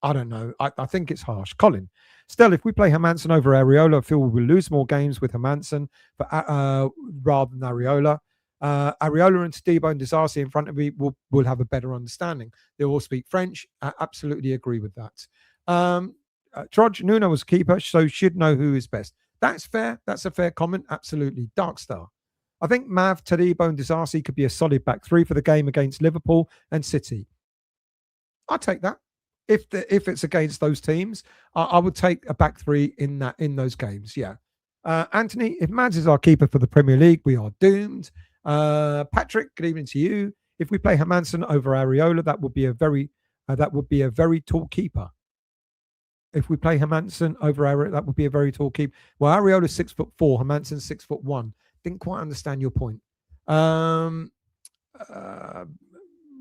don't know. I think it's harsh. Colin, still, if we play Hermansen over Areola, I feel we will lose more games with Hermansen rather than Areola. Areola and Todibo and Disasi in front of me will have a better understanding. They all speak French. I absolutely agree with that. Trudge, Nuno was keeper, so should know who is best. That's fair. That's a fair comment. Absolutely. Darkstar. I think Mav, Todibo and Disasi could be a solid back 3 for the game against Liverpool and City. I'll take that. If it's against those teams, I would take a back 3 in those games. Yeah. Anthony, if Mads is our keeper for the Premier League, we are doomed. Patrick, good evening to you. If we play Hermansen over Areola, that would be a very tall keeper. If we play Hermansen over Areola, that would be a very tall keeper. Well, Areola's 6'4", Hermansen's 6'1". Didn't quite understand your point.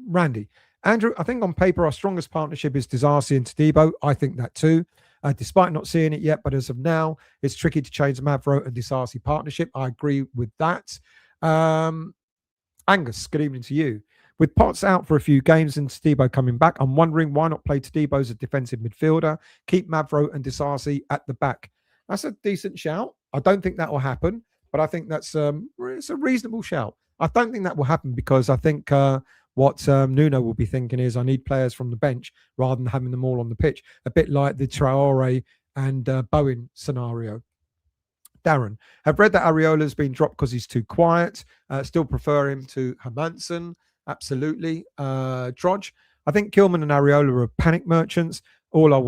Randy. Andrew, I think on paper our strongest partnership is Disasi and Todibo. I think that too. Despite not seeing it yet, but as of now, it's tricky to change the Mavro and Disasi partnership. I agree with that. Angus, good evening to you. With Potts out for a few games and Todibo coming back, I'm wondering why not play Todibo as a defensive midfielder, keep Mavro and Disasi at the back. That's a decent shout. I don't think that will happen, but I think that's it's a reasonable shout. I don't think that will happen because I think what Nuno will be thinking is I need players from the bench rather than having them all on the pitch, a bit like the Traore and Bowen scenario. Darren, have read that Areola's been dropped because he's too quiet. Still prefer him to Hermansen. Absolutely. Drodge, I think Kilman and Areola are panic merchants. All I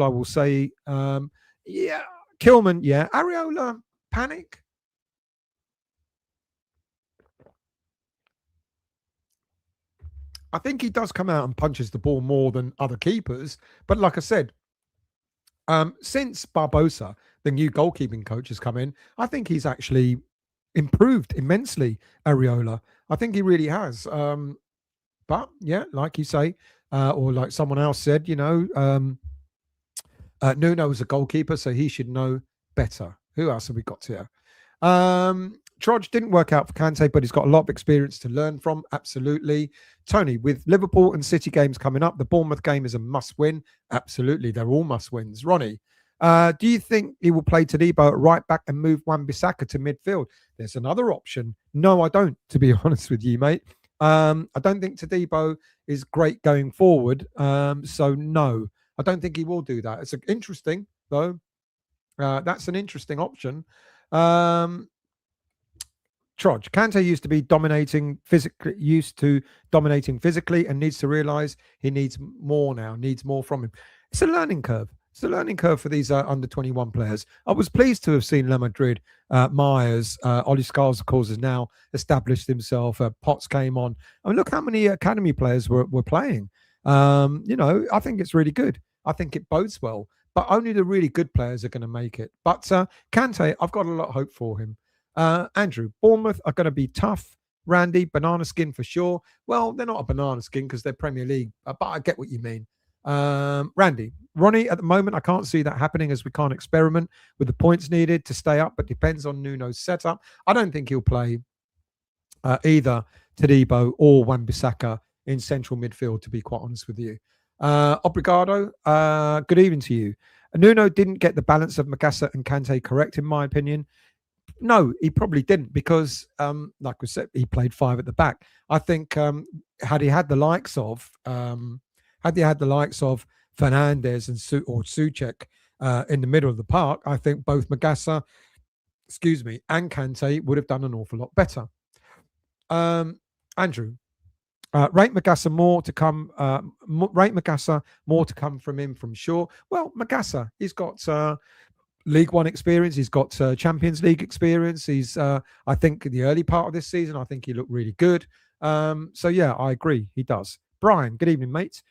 will say, yeah, Kilman, yeah. Areola, panic. I think he does come out and punches the ball more than other keepers. But like I said, since Barbosa, the new goalkeeping coach, has come in, I think he's actually improved immensely, Areola. I think he really has. But yeah, like you say, or like someone else said, Nuno is a goalkeeper, so he should know better. Who else have we got here? Trudge didn't work out for Kante, but he's got a lot of experience to learn from. Absolutely. Tony, with Liverpool and City games coming up, the Bournemouth game is a must-win. Absolutely. They're all must-wins. Ronnie, do you think he will play Todibo at right back and move Wan-Bissaka to midfield? There's another option. No, I don't, to be honest with you, mate. I don't think Todibo is great going forward. So, no, I don't think he will do that. It's interesting, though. That's an interesting option. Trudge, Kante used to dominating physically and needs to realise he needs more now, needs more from him. It's a learning curve. It's a learning curve for these under 21 players. I was pleased to have seen La Madrid, Myers, Oli Scars, of course, has now established himself. Potts came on. I mean, look how many academy players were playing. I think it's really good. I think it bodes well. But only the really good players are going to make it. But Kante, I've got a lot of hope for him. Andrew, Bournemouth are going to be tough. Randy, banana skin for sure. Well, they're not a banana skin because they're Premier League, but I get what you mean. Randy, Ronnie, at the moment, I can't see that happening as we can't experiment with the points needed to stay up, but depends on Nuno's setup. I don't think he'll play either Todibo or Wan-Bissaka in central midfield, to be quite honest with you. Obrigado, good evening to you. Nuno didn't get the balance of Magassa and Kante correct, in my opinion. No, he probably didn't because, like we said, he played five at the back. I think had he had the likes of Fernandes and Souček in the middle of the park, I think both Magassa, and Kante would have done an awful lot better. Andrew, rate Magassa more to come. Rate Magassa more to come from him from Shaw. Well, Magassa, he's got League One experience. He's got Champions League experience. He's, I think, in the early part of this season, I think he looked really good. So yeah, I agree. He does. Brian, good evening, mate.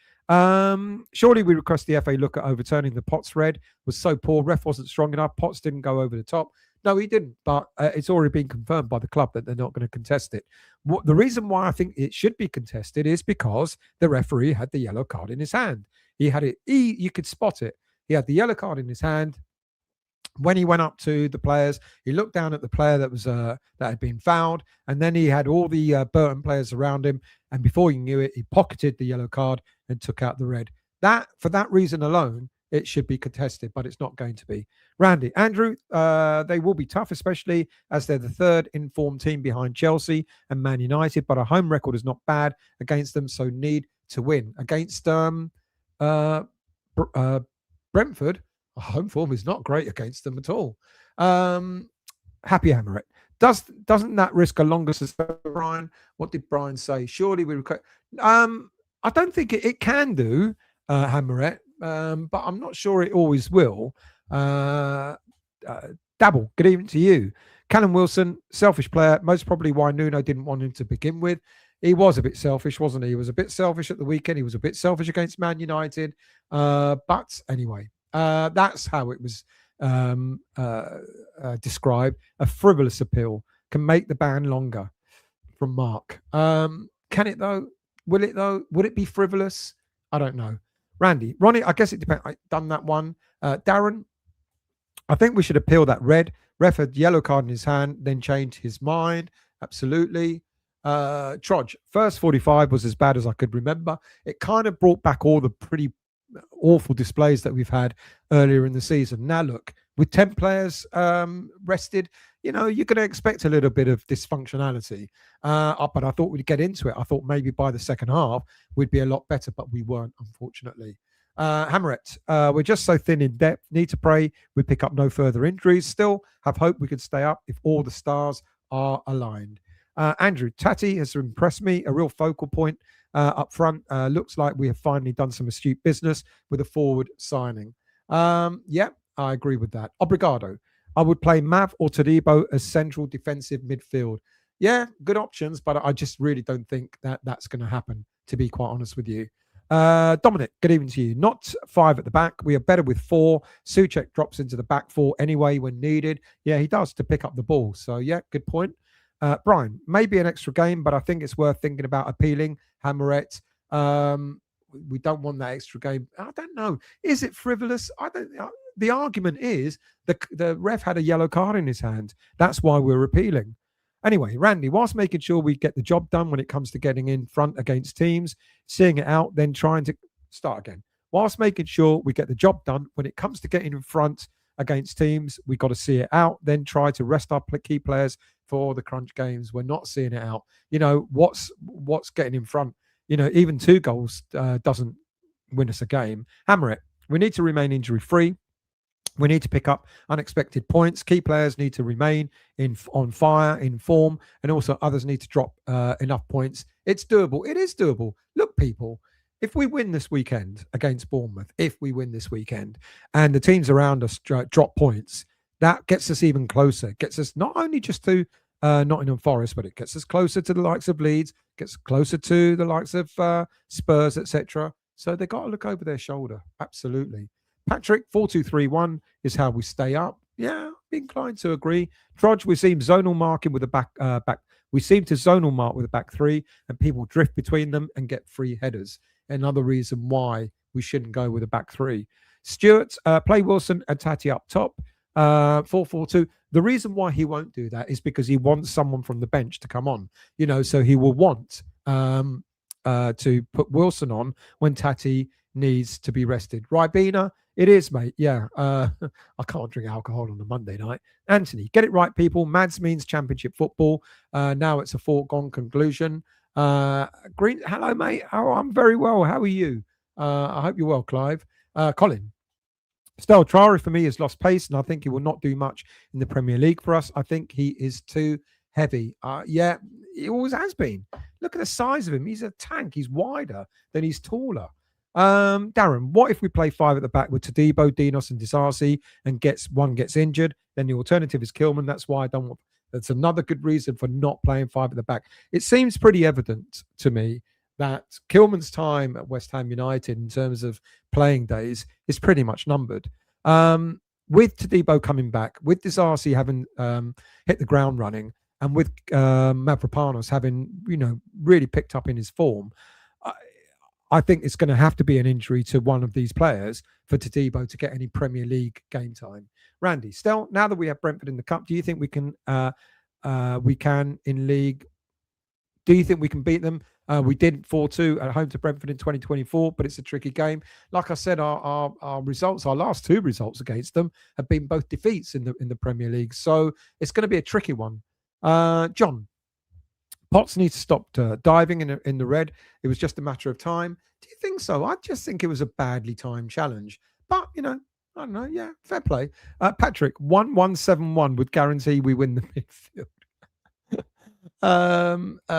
Surely we request the FA look at overturning the Potts red. Was so poor. Ref wasn't strong enough. Potts didn't go over the top. No, he didn't. But it's already been confirmed by the club that they're not going to contest it. The reason why I think it should be contested is because the referee had the yellow card in his hand. He had it. You could spot it. He had the yellow card in his hand. When he went up to the players, he looked down at the player that was that had been fouled, and then he had all the Burton players around him. And before you knew it, he pocketed the yellow card and took out the red. That, for that reason alone, it should be contested, but it's not going to be. Randy, Andrew, they will be tough, especially as they're the third informed team behind Chelsea and Man United. But our home record is not bad against them, so need to win against Brentford. Home form is not great against them at all. Happy Hammerit. Doesn't that risk a longer suspension, Brian? What did Brian say? Surely we request. I don't think it can do, Hammerit, but I'm not sure it always will. Dabble, good evening to you. Callum Wilson, selfish player. Most probably why Nuno didn't want him to begin with. He was a bit selfish, wasn't he? He was a bit selfish at the weekend. He was a bit selfish against Man United. But anyway. That's how it was described. A frivolous appeal can make the ban longer. From Mark. Can it though? Will it though? Would it be frivolous? I don't know. Randy, Ronnie, I guess it depends. I've done that one. Darren, I think we should appeal that red. Ref had yellow card in his hand, then changed his mind. Absolutely. Trudge, first 45 was as bad as I could remember. It kind of brought back all the pretty awful displays that we've had earlier in the season. Now, look, with 10 players rested, you're going to expect a little bit of dysfunctionality. But I thought we'd get into it. I thought maybe by the second half we'd be a lot better, but we weren't, unfortunately. Hammerett, we're just so thin in depth. Need to pray we pick up no further injuries. Still have hope we could stay up if all the stars are aligned. Andrew, Tati has impressed me, a real focal point up front. Looks like we have finally done some astute business with a forward signing. Yeah, I agree with that. Obrigado. I would play Mav or Todibo as central defensive midfield. Yeah, good options, but I just really don't think that that's going to happen, to be quite honest with you. Dominic, good evening to you. Not 5 at the back. We are better with 4. Souček drops into the back 4 anyway when needed. Yeah, he does to pick up the ball. So, yeah, good point. Brian, maybe an extra game, but I think it's worth thinking about appealing. Hammerett, we don't want that extra game. I don't know. Is it frivolous? I don't. The argument is the ref had a yellow card in his hand. That's why we're appealing. Anyway, Randy, whilst making sure we get the job done when it comes to getting in front against teams, seeing it out, then trying to start again. Whilst making sure we get the job done when it comes to getting in front against teams, we got to see it out, then try to rest our key players for the crunch games. We're not seeing it out. What's getting in front? Even 2 goals doesn't win us a game. Hammer it. We need to remain injury free. We need to pick up unexpected points. Key players need to remain on fire, in form, and also others need to drop enough points. It's doable. It is doable. Look, people, if we win this weekend against Bournemouth, and the teams around us drop points, that gets us even closer. Gets us not only just to Nottingham Forest, but it gets us closer to the likes of Leeds, gets closer to the likes of Spurs, etc. So they've got to look over their shoulder. Absolutely. Patrick, 4-2-3-1 is how we stay up. Yeah, inclined to agree. Trudge, we seem zonal marking with the back. We seem to zonal mark with the back 3, and people drift between them and get free headers. Another reason why we shouldn't go with a back 3. Stuart, play Wilson and Tati up top. 4-4-2. The reason why he won't do that is because he wants someone from the bench to come on. So he will want to put Wilson on when Tati needs to be rested. Ribena, it is, mate. Yeah. I can't drink alcohol on a Monday night. Anthony, get it right, people. Mads means championship football. Now it's a foregone conclusion. Green, hello, mate. I'm very well. How are you? I hope you're well, Clive. Colin, Stel Traore for me has lost pace, and I think he will not do much in the Premier League for us. I think he is too heavy. Yeah, he always has been. Look at the size of him. He's a tank. He's wider than he's taller. Darren, what if we play 5 at the back with Todibo, Dinos, and Disasi, and one gets injured? Then the alternative is Kilman. That's why I don't want. That's another good reason for not playing 5 at the back. It seems pretty evident to me that Kilman's time at West Ham United in terms of playing days is pretty much numbered. With Todibo coming back, with Disasi having hit the ground running, and with Mavropanos having really picked up in his form, I think it's going to have to be an injury to one of these players for Todibo to get any Premier League game time. Randy, Stel, now that we have Brentford in the cup, do you think we can in league? Do you think we can beat them? We did 4-2 at home to Brentford in 2024, but it's a tricky game. Like I said, our results, our last 2 results against them have been both defeats in the Premier League. So it's going to be a tricky one. John, Potts needs to stop diving in the red. It was just a matter of time. Do you think so? I just think it was a badly timed challenge. But, I don't know. Yeah, fair play. Patrick, 1-1-7-1 would guarantee we win the midfield.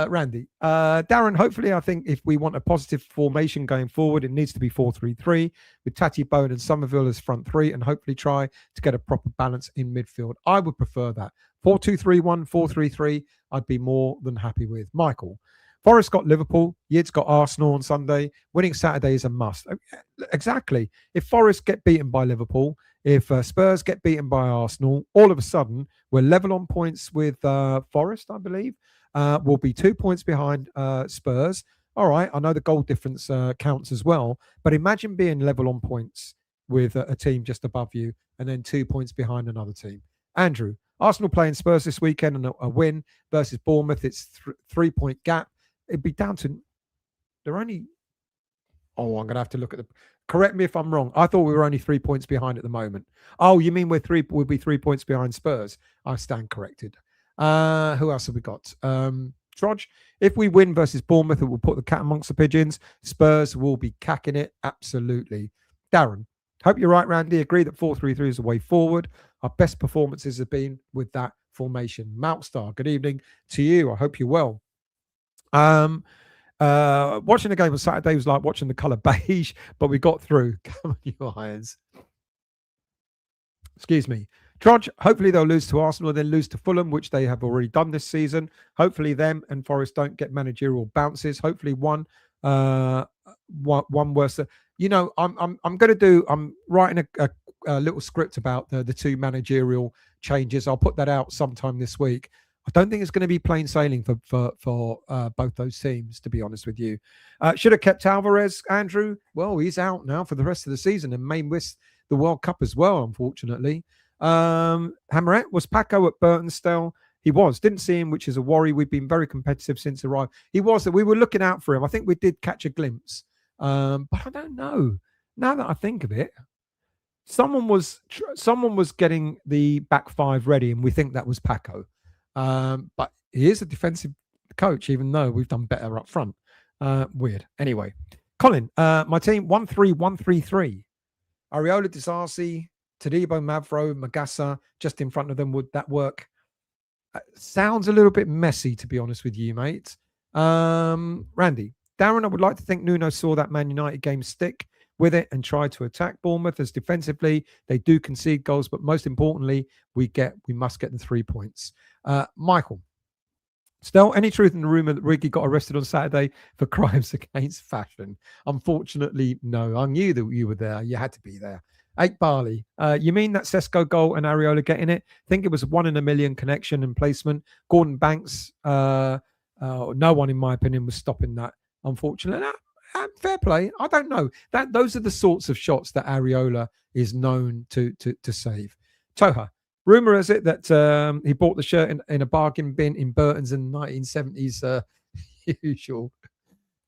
Randy, Darren, hopefully, I think if we want a positive formation going forward, it needs to be 4-3-3 with Tati, Bone and Somerville as front 3, and hopefully try to get a proper balance in midfield. I would prefer that. 4-2-3-1, 4-3-3, I'd be more than happy with. Michael, Forest got Liverpool, Yid's got Arsenal on Sunday. Winning Saturday is a must. Exactly. If Forest get beaten by Liverpool, if Spurs get beaten by Arsenal, all of a sudden we're level on points with Forest, I believe. We'll be 2 points behind Spurs. All right, I know the goal difference counts as well, but imagine being level on points with a team just above you and then 2 points behind another team. Andrew, Arsenal playing Spurs this weekend and a win versus Bournemouth. It's 3-point gap. It'd be down to they're only. Oh, I'm gonna have to look at the. Correct me if I'm wrong. I thought we were only 3 points behind at the moment. Oh, you mean we'll be 3 points behind Spurs? I stand corrected. Who else have we got? Trudge. If we win versus Bournemouth, it will put the cat amongst the pigeons. Spurs will be cacking it. Absolutely. Darren. Hope you're right, Randy. Agree that 4-3-3 is the way forward. Our best performances have been with that formation. Malkstar, good evening to you. I hope you're well. Watching the game on Saturday was like watching the colour beige, but we got through. Come on, you Irons. Excuse me. Trudge, hopefully they'll lose to Arsenal and then lose to Fulham, which they have already done this season. Hopefully them and Forest don't get managerial bounces. Hopefully one worse. You know, I'm writing a little script about the two managerial changes. I'll put that out sometime this week. I don't think it's going to be plain sailing for both those teams, to be honest with you. Should have kept Alvarez, Andrew. Well, he's out now for the rest of the season and may miss the World Cup as well, unfortunately. Hammerette, was Paco at Burton still? He was. Didn't see him, which is a worry. We've been very competitive since arrival. He was. We were looking out for him. I think we did catch a glimpse. But I don't know. Now that I think of it, someone was getting the back five ready, and we think that was Paco. But he is a defensive coach, even though we've done better up front. Weird. Anyway, Colin, my team 1-3-1-3-3. Areola, Disasi, Todibo, Mavro, Magassa, just in front of them. Would that work? Sounds a little bit messy, to be honest with you, mate. Randy, Darren, I would like to think Nuno saw that Man United game, stick with it and try to attack Bournemouth, as defensively they do concede goals, but most importantly, we must get the 3 points. Michael, still, any truth in the rumour that Ricky got arrested on Saturday for crimes against fashion? Unfortunately, no. I knew that you were there. You had to be there. 8 Barley. You mean that Sesko goal and Areola getting it? I think it was 1 in a million connection and placement. Gordon Banks, no one, in my opinion, was stopping that, unfortunately. Fair play. I don't know. Those are the sorts of shots that Areola is known to save. Toha, rumour is it that he bought the shirt in a bargain bin in Burton's in the 1970s. Usual.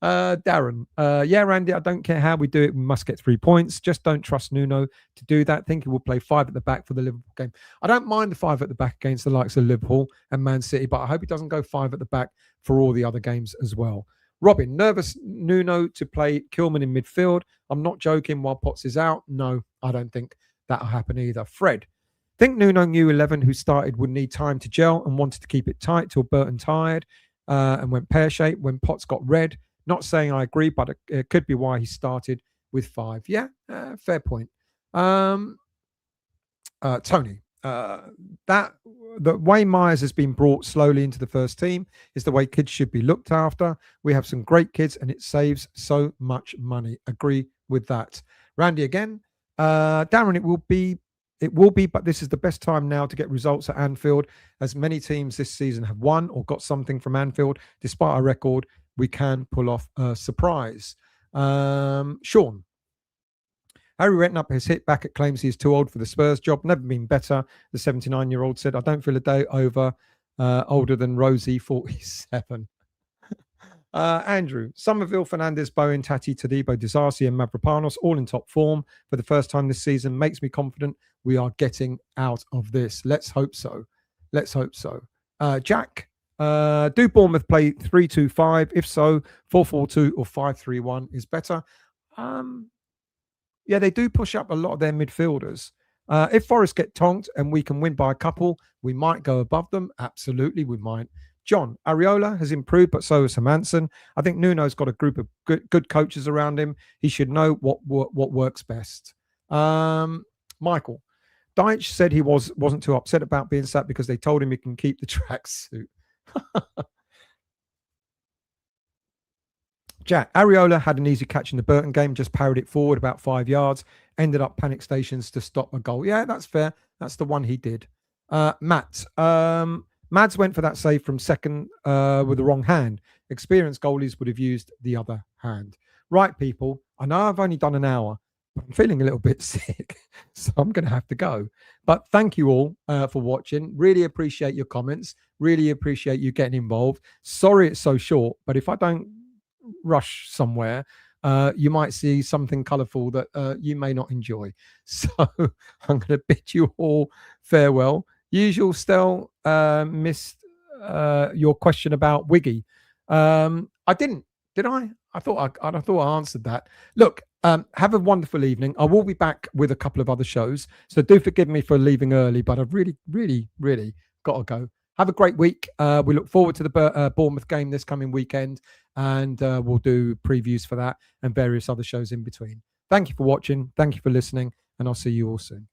Darren, yeah, Randy, I don't care how we do it. We must get 3 points. Just don't trust Nuno to do that. Think he will play 5 at the back for the Liverpool game. I don't mind the 5 at the back against the likes of Liverpool and Man City, but I hope he doesn't go 5 at the back for all the other games as well. Robin, nervous Nuno to play Kilman in midfield. I'm not joking while Potts is out. No, I don't think that'll happen either. Fred, think Nuno knew 11 who started would need time to gel and wanted to keep it tight till Burton tired and went pear-shaped when Potts got red. Not saying I agree, but it could be why he started with 5. Yeah, fair point. Tony, that the way Myers has been brought slowly into the first team is the way kids should be looked after. We have some great kids and it saves so much money. Agree with that. Randy again. Darren, it will be, but this is the best time now to get results at Anfield, as many teams this season have won or got something from Anfield. Despite our record, we can pull off a surprise. Sean. Harry Redknapp has hit back at claims he is too old for the Spurs job. Never been better. The 79-year-old said, I don't feel a day older than Rosie, 47. Andrew, Somerville, Fernandez, Bowen, Tati, Todibo, Disasi and Mavropanos all in top form for the first time this season. Makes me confident we are getting out of this. Let's hope so. Let's hope so. Jack, do Bournemouth play 3-2-5? If so, 4-4-2 or 5-3-1 is better. Yeah, they do push up a lot of their midfielders. If Forest get tonked and we can win by a couple, we might go above them. Absolutely, we might. John, Areola has improved, but so has Hermansen. I think Nuno's got a group of good coaches around him. He should know what works best. Michael, Deitch said he wasn't too upset about being sacked because they told him he can keep the tracksuit. Jack, Areola had an easy catch in the Burton game, just parried it forward about 5 yards, ended up panic stations to stop a goal. Yeah, that's fair. That's the one he did. Matt, Mads went for that save from second with the wrong hand. Experienced goalies would have used the other hand. Right, people, I know I've only done an hour, I'm feeling a little bit sick, so I'm going to have to go. But thank you all for watching. Really appreciate your comments. Really appreciate you getting involved. Sorry it's so short, but if I don't rush somewhere, you might see something colourful that you may not enjoy. So I'm going to bid you all farewell. Usual, Stel, missed your question about Wiggy. I didn't, did I? I thought I answered that. Look, have a wonderful evening. I will be back with a couple of other shows, so do forgive me for leaving early, but I've really, really, really got to go. Have a great week. We look forward to the Bournemouth game this coming weekend, and we'll do previews for that and various other shows in between. Thank you for watching. Thank you for listening, and I'll see you all soon.